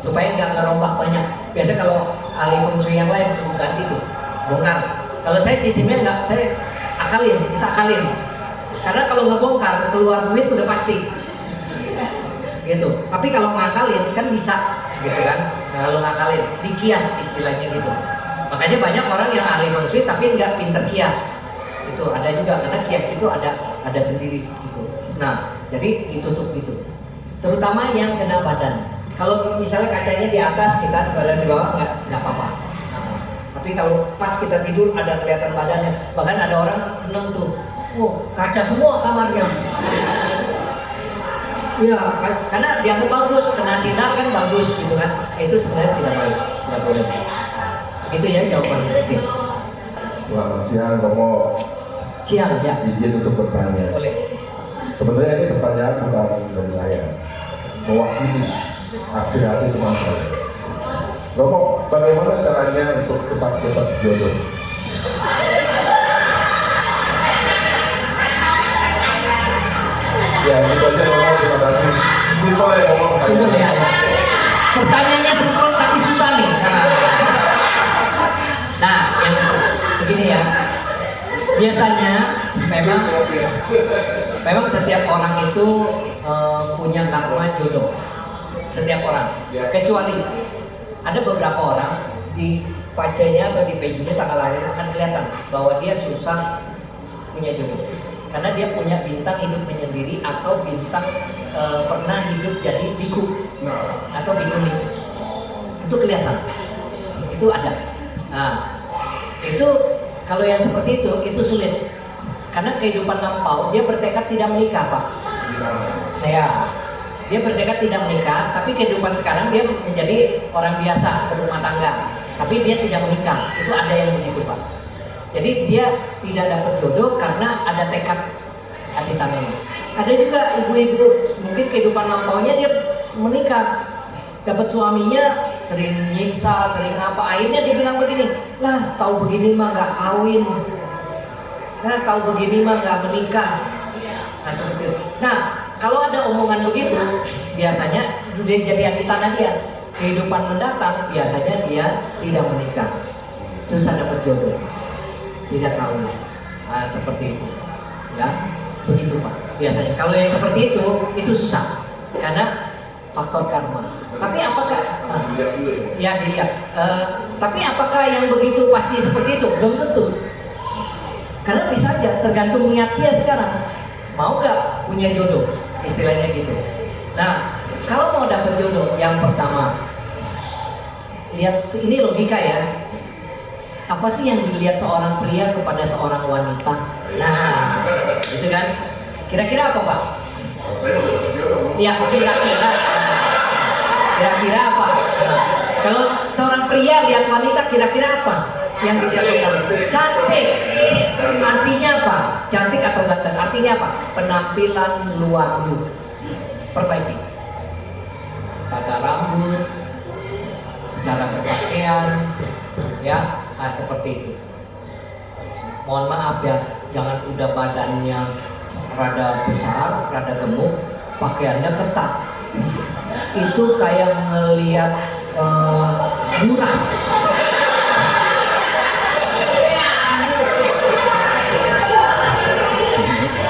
supaya nggak ngerombak banyak. Biasa kalau ahli feng shui yang lain suruh ganti tuh, bongkar. Kalau saya sistemnya nggak, saya kita akalin. Karena kalau nggak bongkar keluar duit udah pasti, gitu. Tapi kalau ngakalin kan bisa, gitu kan? Nah, kalau ngakalin, dikias istilahnya gitu. Makanya banyak orang yang ahli feng shui tapi nggak pinter kias. Itu ada juga, karena kias itu ada sendiri gitu. Nah, jadi ditutup gitu. Terutama yang kena badan. Kalau misalnya kacanya di atas, kita badan di bawah nggak apa-apa. Nah, tapi kalau pas kita tidur ada kelihatan badannya. Bahkan ada orang seneng tuh, oh kaca semua kamarnya. Ya, karena dianggap bagus, kena sinar kan bagus gitu kan. Itu sebenarnya tidak baik, tidak boleh. Itu ya jawabannya. Oke. Selamat siang Romo. Siang ya. Izin untuk bertanya. Boleh. Sebenarnya ini pertanyaan bukan dari saya, mewakili aspirasi teman saya. Romo, bagaimana caranya untuk cepat dapat jodoh? Ya, itu aja Romo, terima kasih. Simpel ya Romo. Simpel ya. Pertanyaannya simpel tapi susah nih. Nah, yang begini ya. Biasanya memang setiap orang itu punya karma jodoh. Setiap orang, kecuali ada beberapa orang di pacenya atau di paginya tanggal lahir akan kelihatan bahwa dia susah punya jodoh karena dia punya bintang hidup menyendiri atau bintang pernah hidup jadi biku atau bikuni. Itu kelihatan, itu ada. Nah, itu kalau yang seperti itu sulit karena kehidupan lampau dia bertekad tidak menikah, Pak. Ya, dia bertekad tidak menikah, tapi kehidupan sekarang dia menjadi orang biasa berumah tangga, tapi dia tidak menikah. Itu ada yang begitu, Pak. Jadi dia tidak dapat jodoh karena ada tekad hati tangannya. Ada juga ibu-ibu mungkin kehidupan lampaunya dia menikah, dapat suaminya sering nyiksa, sering apa, akhirnya dia bilang begini, lah tahu begini mah nggak kawin, nah tahu begini mah nggak menikah. Nah seperti itu. Nah kalau ada omongan begitu, biasanya dia jadi hati tanah dia. Kehidupan mendatang biasanya dia tidak menikah, susah dapat jodoh, tidak kawin. Nah seperti itu, ya begitu Pak. Biasanya kalau yang seperti itu susah karena faktor karma. Tapi apakah ya dilihat? Tapi apakah yang begitu pasti seperti itu? Belum tentu. Karena bisa aja tergantung niat dia sekarang. Mau gak punya jodoh? Istilahnya gitu. Nah, kalau mau dapat jodoh, yang pertama lihat, ini logika ya. Apa sih yang dilihat seorang pria kepada seorang wanita? Nah, itu kan. Kira-kira apa Pak? Ya, kira-kira. Kira-kira apa? Nah, kalau seorang pria lihat wanita, kira-kira apa yang dilihat? Cantik. Artinya apa? Cantik atau ganteng? Artinya apa? Penampilan luarmu perbaiki. Tata rambut, cara berpakaian, ya, seperti itu. Mohon maaf ya, jangan udah badannya rada besar, rada gemuk, pakaiannya ketat. Itu kayak ngelihat buras.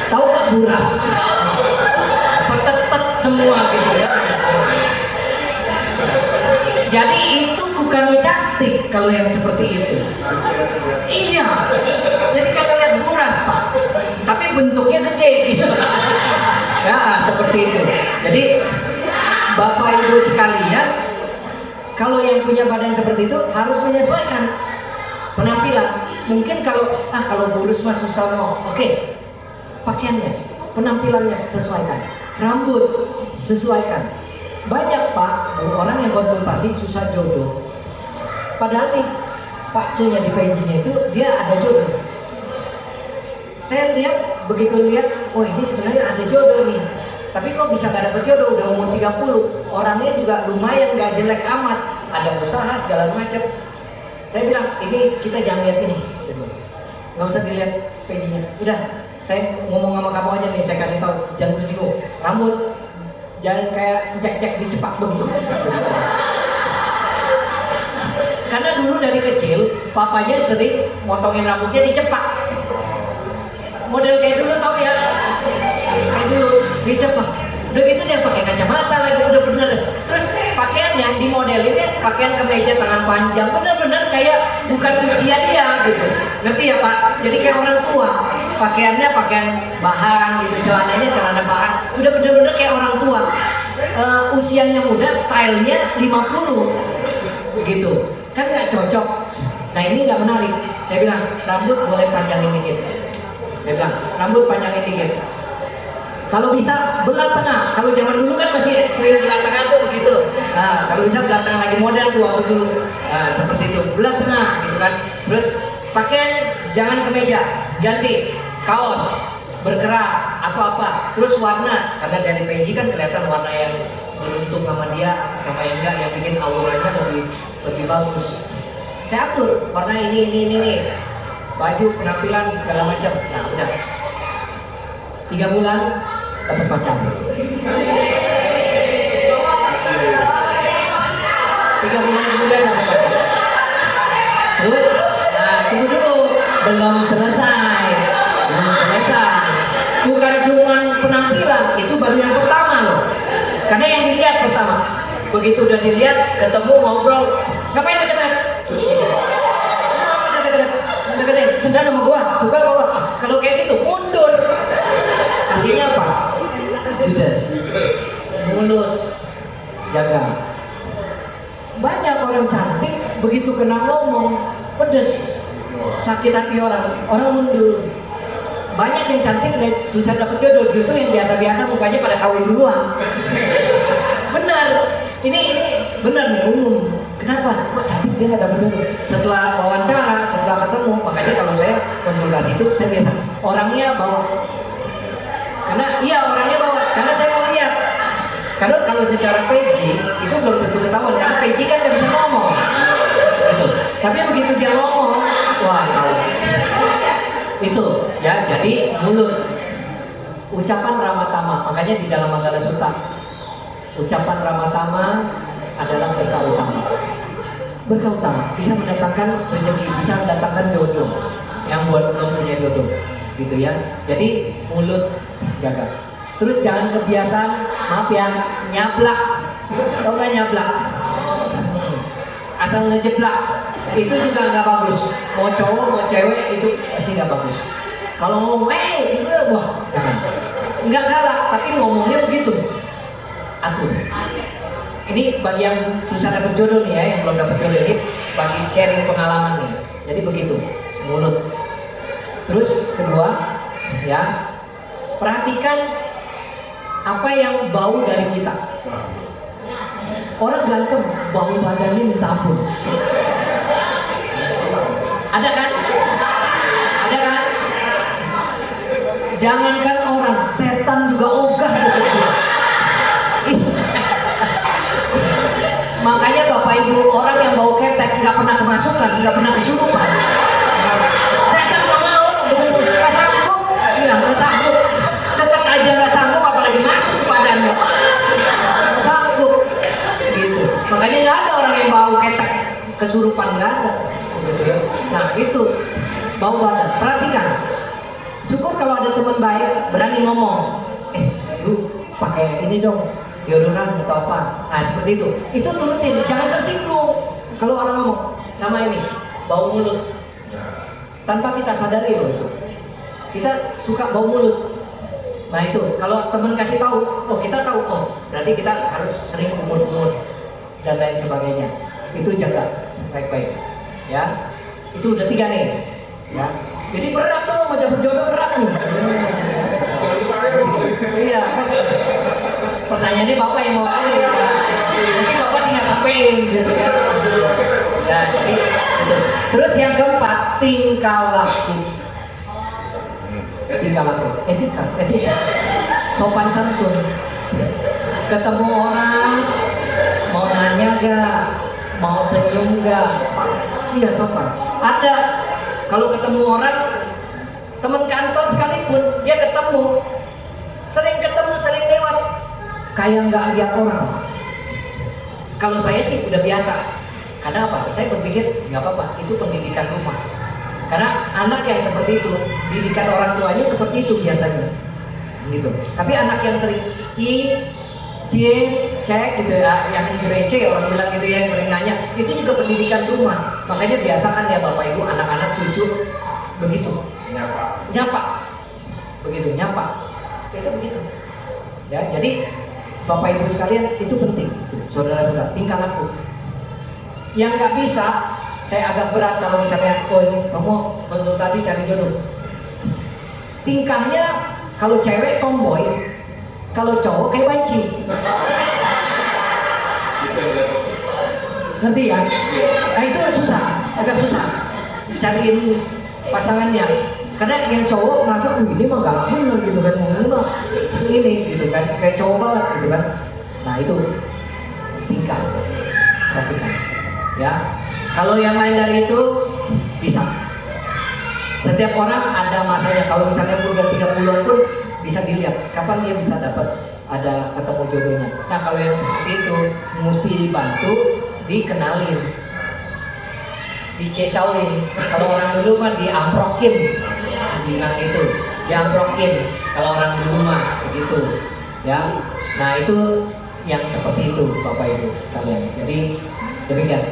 Tahu gak buras? Petet semua gitu ya. Jadi itu bukannya cantik kalau yang seperti itu. Iya. Jadi kalau lihat buras Pak, tapi bentuknya gede gitu. Ya seperti itu. Jadi Bapak Ibu sekalian, kalau yang punya badan seperti itu harus menyesuaikan penampilan. Mungkin kalau kurus mah susah mau. Oke. Pakaiannya, penampilannya sesuaikan, rambut sesuaikan. Banyak Pak orang yang konsultasi susah jodoh. Padahal nih Pak C-nya di PJ-nya itu dia ada jodoh. Saya lihat, begitu lihat, oh ini sebenarnya ada jodoh nih. Tapi kok bisa gak dapet jodoh, udah umur 30. Orangnya juga lumayan gak jelek amat, ada usaha segala macam. Saya bilang, ini kita jangan lihat ini, nggak usah dilihat PJ-nya. Udah, saya ngomong sama kamu aja nih, saya kasih tahu, jangan berisiko. Rambut jangan kayak cek-cek dicepak begitu. Karena dulu dari kecil papanya sering motongin rambutnya dicepak. Model kayak dulu tau ya, kayak dulu dicepak. Udah gitu dia pakai kacamata lagi, udah bener. Terus pakaiannya di modelinnya pakaian kemeja tangan panjang, bener-bener kayak bukan usia dia gitu. Ngerti ya Pak? Jadi kayak orang tua. Pakaiannya pakaian bahan gitu, celananya celana bahan. Udah bener-bener kayak orang tua. Usianya muda, stylenya 50 gitu. Kan nggak cocok. Nah ini nggak menarik. Saya bilang rambut boleh panjangin dikit. Saya bilang rambut panjangin dikit. Kalau bisa belah tengah. Kalau zaman dulu kan masih sering belah tengah tuh begitu. Nah kalau bisa belah tengah lagi, model tuh waktu dulu. Nah seperti itu, belah tengah gitu kan. Terus pakaian jangan kemeja, ganti kaos berkerah atau apa. Terus warna, karena dari PJ kan kelihatan warna yang beruntung sama dia sama yang enggak, yang bikin auranya lebih bagus. Saya atur warna ini, baju, penampilan segala macam. Nah udah 3 bulan dapat pacar. 3 bulan kemudian dapat pacar. Terus, nah tunggu dulu, belum selesai. Bukan cuma penampilan, itu baru yang pertama loh. Karena yang dilihat pertama. Begitu udah dilihat, ketemu ngobrol, ngapain deket-deket? Deket-deket, sedang sama gua, suka gua. Kalau kayak gitu mundur. Artinya apa? Judas. Mulut jaga. Banyak orang cantik begitu kena ngomong pedes, sakit hati orang mundur. Banyak yang cantik dan susah dapet jodoh, justru yang biasa-biasa mukanya pada kawin duluan. Benar, ini benar nih umum. Kenapa? Kok cantik dia nggak dapet jodoh? Setelah wawancara, setelah ketemu, makanya kalau saya konsultasi itu saya lihat orangnya bawa. Orangnya bawa. Karena saya mau lihat. Karena kalau secara PJ itu belum tentu ketahuan, karena PJ kan nggak bisa ngomong. Gitu. Tapi begitu dia ngomong, wah tahu. Itu ya, jadi mulut. Ucapan Ramatama, makanya di dalam Manggala Sutta ucapan Ramatama adalah berkah utama. Berkah utama bisa mendatangkan rezeki, bisa mendatangkan jodoh yang buat belum punya jodoh, gitu ya. Jadi mulut jaga. Terus jangan kebiasaan, maaf ya, nyablak. Tau gak nyablak? Asal ngejeblak, itu juga nggak bagus. Mau cowok mau cewek itu pasti nggak bagus. Kalau ngomong, wah jangan. Nggak galak, tapi ngomongnya begitu. Atur. Ini bagi yang susah dapet jodoh nih ya, yang belum dapet jodoh ini, bagi sharing pengalaman nih. Jadi begitu, mulut. Terus kedua, ya, perhatikan apa yang bau dari kita. Orang ganteng, bau badannya minta ampun. Ada kan? Ada kan? Jangankan orang, setan juga ogah gitu. Makanya Bapak Ibu, orang yang bau ketek nggak pernah kemasukan, nggak pernah kesurupan. Setan nggak mau, nggak sanggup, nggak sanggup. Dekat aja nggak sanggup, apalagi masuk ke badannya. Nggak sanggup, gitu. Makanya nggak ada orang yang bau ketek kesurupan, nggak ada. Gitu ya. Nah itu bau badan. Perhatikan. Syukur kalau ada teman baik berani ngomong. Lu pakai ini dong, deodoran atau apa. Nah seperti itu. Itu turutin. Jangan tersinggung kalau orang ngomong sama ini bau mulut. Tanpa kita sadari loh itu. Kita suka bau mulut. Nah itu, kalau teman kasih tahu, oh kita tahu, oh berarti kita harus sering kumur-kumur dan lain sebagainya. Itu jaga baik-baik, ya. Itu udah 3 nih, ya. Jadi berat tuh, mau dapet jodoh berat nih. Iya. Pertanyaannya Bapak yang mau ini, ya. Mungkin Bapak tinggal sampein, gitu ya. Ya, jadi itu. Terus yang keempat, tingkah laku. Tingkah laku, etika, sopan santun. Ketemu orang, mau nanya gak, mau senyum gak, iya sopan. Ada, kalau ketemu orang, teman kantor sekalipun, dia ketemu, sering lewat, kayak nggak lihat orang. Kalau saya sih udah biasa, karena apa? Saya berpikir nggak apa-apa, itu pendidikan rumah. Karena anak yang seperti itu, didikan orang tuanya seperti itu biasanya, gitu. Tapi anak yang sering cek gitu ya, yang receh orang bilang gitu ya, yang sering nanya, itu juga pendidikan rumah. Makanya biasakan ya Bapak Ibu, anak-anak cucu begitu, nyapa, begitu nyapa, itu begitu. Ya, jadi Bapak Ibu sekalian itu penting, saudara-saudara, tingkah laku. Yang nggak bisa, saya agak berat kalau misalnya, oh ini kamu konsultasi cari jodoh. Tingkahnya kalau cewek tomboy, kalau cowok kayak banci. Nanti ya, nah itu susah, agak susah cariin pasangannya. Karena yang cowok merasa, ini mah gak bener gitu kan, ini mah ini gitu kan, kayak cowok banget gitu kan. Nah itu tingkah, perhatikan ya. Kalau yang lain dari itu bisa. Setiap orang ada masanya. Kalau misalnya udah 30-an pun bisa dilihat kapan dia bisa dapat ada ketemu jodohnya. Nah kalau yang seperti itu mesti dibantu, dikenalin, dicesauin. Kalau orang dulu kan diamprokin, bilang gitu. diamprokin kalau orang dulu mah begitu ya. Nah itu yang seperti itu Bapak Ibu sekalian. Jadi demikian,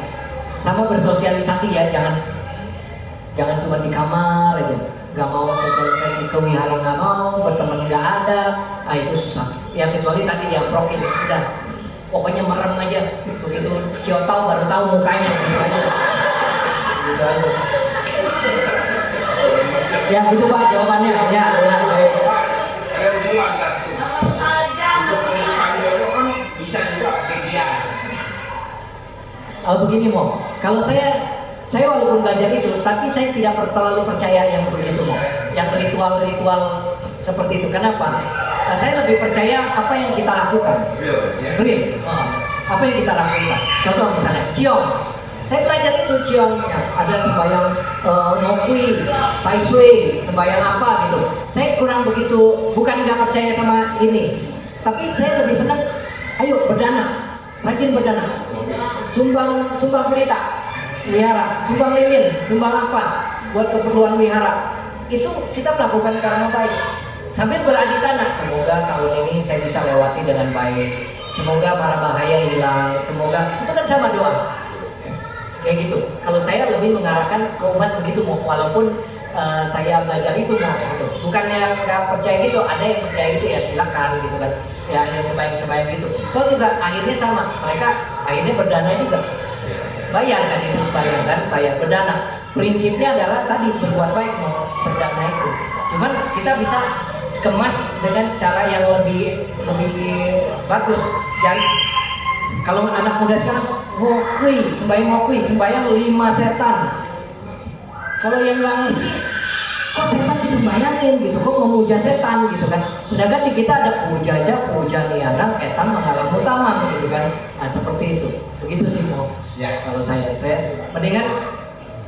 sama bersosialisasi ya, jangan cuma di kamar aja, nggak mau sosialisasi ke wihara, nggak mau berteman, nggak ada, itu susah ya, kecuali tadi diamprokin udah pokoknya merem aja, begitu Cio tahu baru tahu mukanya gitu aja. Ya itu Pak jawabannya ya. Baik. Bisa juga bias. Begini Mo, kalau saya walaupun belajar itu, tapi saya tidak terlalu percaya yang begitu Mo, yang ritual-ritual seperti itu. Kenapa? Saya lebih percaya apa yang kita lakukan. Real. Apa yang kita lakukan. Contoh misalnya Ciong. Saya belajar itu Ciong, ya, ada sembahyang ngokui, tai sui, sembahyang apa gitu. Saya kurang begitu, bukan nggak percaya sama ini, tapi saya lebih senang. Ayo berdana, rajin berdana, sumbang pelita, wihara, sumbang lilin, sumbang apa, buat keperluan wihara. Itu kita melakukan karena baik. Sambil beradi tanah, semoga tahun ini saya bisa lewati dengan baik. Semoga para bahaya hilang. Semoga itu kan sama doa. Kayak gitu. Kalau saya lebih mengarahkan ke umat begitu Mo, walaupun saya belajar itu Mo, gitu. Bukannya nggak percaya gitu, ada yang percaya gitu ya silakan gitu kan. Ya yang sembahyang gitu. Kau juga akhirnya sama, mereka akhirnya berdana juga. Bayar kan itu sembahyang kan, bayar berdana. Prinsipnya adalah tadi berbuat baik Mo, berdana itu. Cuman kita bisa kemas dengan cara yang lebih bagus. Dan kalau anak muda sekarang ngokui, sembahyang 5 setan. Kalau yang nggak ngerti, kok setan disembayangin gitu, kok memuja setan gitu kan. Sedangkan di kita ada puja niana, etan mengalam utama gitu kan. Nah seperti itu, begitu sih Mo. Ya kalau saya mendingan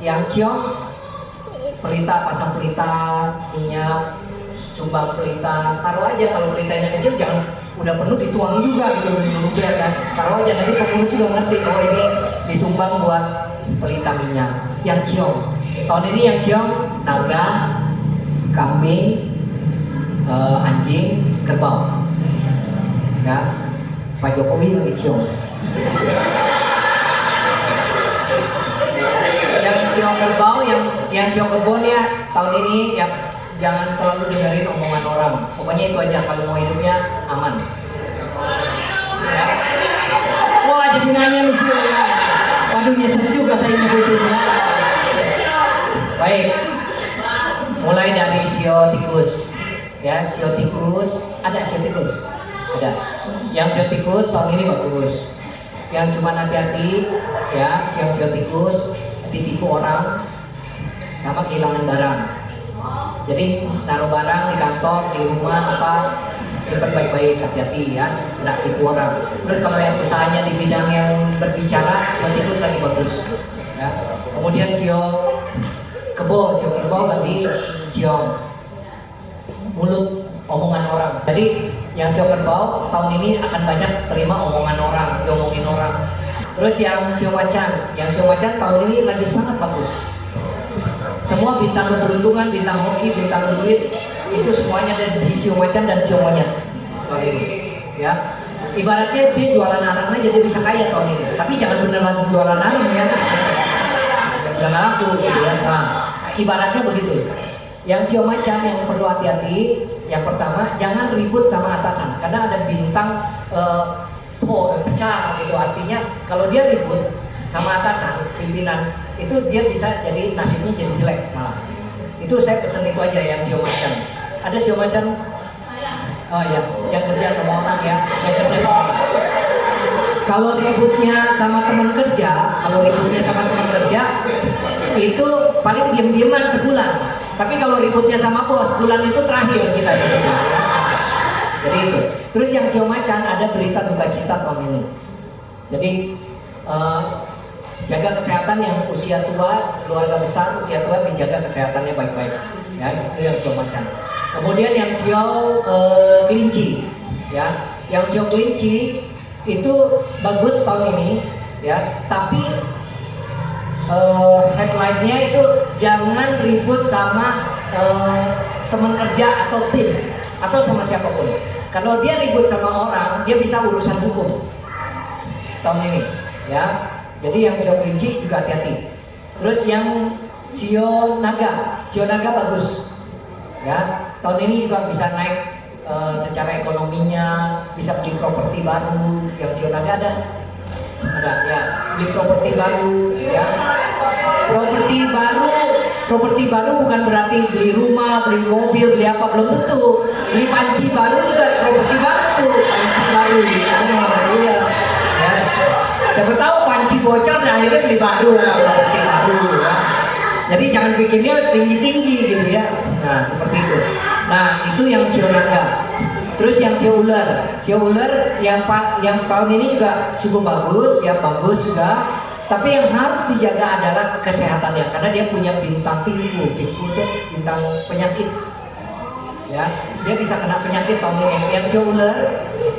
yang Ciong, pelita, pasang pelita, minyak, sumbang pelita, taruh aja. Kalau pelitanya kecil jangan udah penuh dituang juga gitu, biar kan taruh aja, nanti pengurus juga ngerti oh ini disumbang buat pelita minyak. Yang Ciong tahun ini yang Ciong naga, kambing, anjing, kerbau ya. Pak Jokowi lagi Ciong. Yang Ciong kerbau, yang Ciong kebunnya tahun ini yang jangan terlalu dengerin omongan orang. Pokoknya itu aja kalau mau hidupnya aman. Ya. Wah jadi nanya nih sih ya. Waduh nyesel juga saya nyebutnya. Baik. Mulai dari sio tikus. Ya, sio tikus. Ada sio tikus? Ada. Yang sio tikus tahun ini bagus. Yang cuma hati-hati ya, yang sio tikus ditipu orang sama kehilangan barang. Jadi naruh barang di kantor, di rumah apa, simpan baik-baik, hati-hati ya, tidak tipu orang. Terus kalau yang usahanya di bidang yang berbicara, yang tikus lagi bagus. Ya. Kemudian sio kebo berarti Ciong mulut omongan orang. Jadi yang sio kerbau tahun ini akan banyak terima omongan orang, diomongin orang. Terus yang sio macan tahun ini lagi sangat bagus. Semua bintang keberuntungan, bintang hoki, bintang duit itu semuanya ada di sio macan dan sio monyet. Ya, ibaratnya dia jualan arang aja dia bisa kaya tahun ini. Tapi jangan beneran jualan arang ya. Jangan laku gitu ya. Nah, ibaratnya begitu. Yang sio macan yang perlu hati-hati, yang pertama jangan ribut sama atasan karena ada bintang pecah gitu. Artinya kalau dia ribut sama atasan, pimpinan itu dia bisa jadi nasibnya jadi jelek malah. Itu saya pesen itu aja yang sio macan. Ada sio macan? Oh ya, yang kerja sama orang ya, yang kerja sama orang. Kalau ributnya sama teman kerja, itu paling diam-diaman sebulan. Tapi kalau ributnya sama bos, bulan itu terakhir kita di sini. Jadi itu. Terus yang sio macan ada berita duka cita tahun ini. Jadi jaga kesehatan yang usia tua, keluarga besar usia tua dijaga kesehatannya baik-baik. Ya, itu yang sio macan. Kemudian yang sio kelinci, ya, yang sio kelinci itu bagus tahun ini, ya. Tapi headline-nya itu jangan ribut sama teman kerja atau tim atau sama siapapun. Kalau dia ribut sama orang, dia bisa urusan hukum tahun ini, ya. Jadi yang sio kelinci juga hati-hati. Terus yang sio naga bagus, ya. Tahun ini juga bisa naik secara ekonominya, bisa beli properti baru. Yang sio naga ada ya, beli properti baru, ya. Properti baru bukan berarti beli rumah, beli mobil, beli apa, belum tentu. Beli panci baru juga properti baru tuh, panci baru. Iya. Ya. Siapa tahu panci bocor dan akhirnya beli baru, properti baru. Ya. Jadi jangan bikinnya tinggi-tinggi gitu ya. Nah seperti itu. Nah itu yang sio naga. Terus yang sio ular yang tahun ini juga cukup bagus, ya bagus juga. Tapi yang harus dijaga adalah kesehatannya, karena dia punya bintang pinggu itu bintang penyakit. Ya, dia bisa kena penyakit tahun ini. Yang sio ular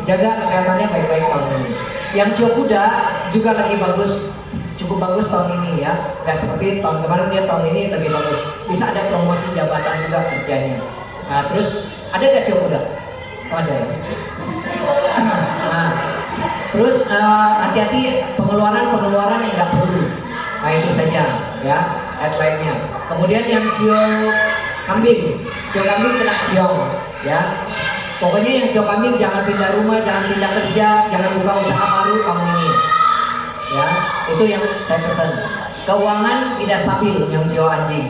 jaga kesehatannya baik-baik tahun ini. Yang sio kuda juga lagi bagus, cukup bagus tahun ini ya. Gak seperti tahun kemarin, dia tahun ini lebih bagus. Bisa ada promosi jabatan juga kerjanya. Nah, terus ada gak sio kuda? Oh, ada ya. Nah, terus hati-hati pengeluaran yang nggak perlu. Nah itu saja ya headline-nya. Kemudian yang sio kambing kena siong ya. Pokoknya yang sio kambing jangan pindah rumah, jangan pindah kerja, jangan buka usaha baru tahun ini. Ya, itu yang saya pesan. Keuangan tidak stabil yang sio kambing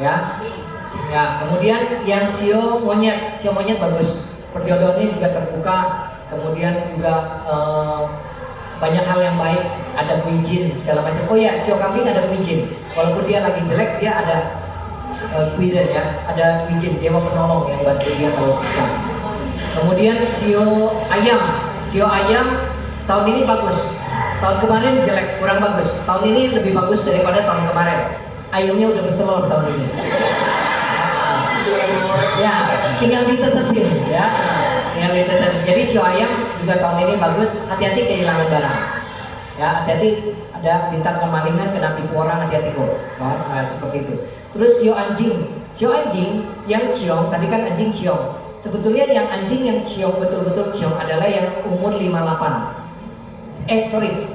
ya. Ya, kemudian yang sio monyet bagus. Perjodohannya juga terbuka. Kemudian juga banyak hal yang baik, ada kuijin segala macam. Oh ya, sio kambing ada kuijin. Walaupun dia lagi jelek, dia ada kuiden ya, ada kuijin, dewa penolong yang bantu dia kalau susah. Kemudian sio ayam tahun ini bagus. Tahun kemarin jelek, kurang bagus. Tahun ini lebih bagus daripada tahun kemarin. Ayamnya udah bertelur tahun ini. Ya, tinggal ditetesin ya. Jadi sio ayam juga tahun ini bagus. Hati-hati kehilangan barang. Ya, hati-hati ada bintang kemalingan, kena tipu orang, hati-hati kok. Nah, seperti itu. Terus sio anjing yang ciong, tadi kan anjing ciong. Sebetulnya yang anjing yang ciong betul-betul ciong adalah yang umur 58.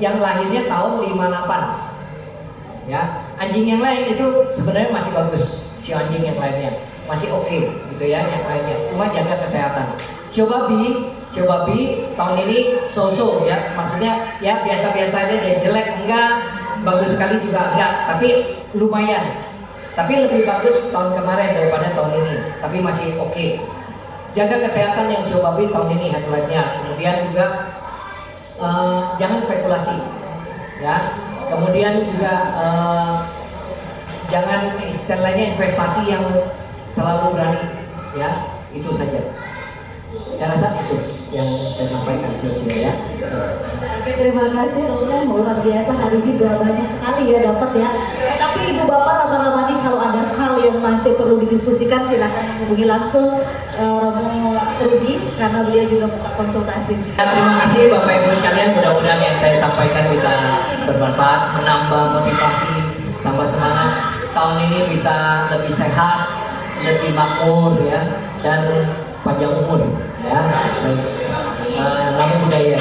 Yang lahirnya tahun 58. Ya, anjing yang lain itu sebenarnya masih bagus. Sio anjing yang lainnya masih oke, gitu ya, yang lainnya. Cuma jaga kesehatan. Sio babi tahun ini so-so ya, maksudnya ya biasa-biasa aja, dia jelek enggak, bagus sekali juga enggak, tapi lumayan. Tapi lebih bagus tahun kemarin daripada tahun ini, tapi masih oke. Jaga kesehatan yang sio babi tahun ini headline-nya. Kemudian juga jangan spekulasi, ya. Kemudian juga jangan istilahnya investasi yang terlalu berani, ya. Itu saja. Saya rasa itu yang saya sampaikan sio-sio ya. Oke, terima kasih Roman, luar biasa hari ini udah banyak sekali ya dapat ya. Tapi Ibu Bapak lama-lama nih kalau ada hal yang masih perlu didiskusikan silahkan menghubungi langsung Romo Rudi karena beliau juga buka konsultasi. Terima kasih Bapak Ibu sekalian, mudah-mudahan yang saya sampaikan bisa bermanfaat, menambah motivasi, tambah semangat. Tahun ini bisa lebih sehat, lebih makmur ya, dan panjang umur ya. Baik. Namo Buddhaya.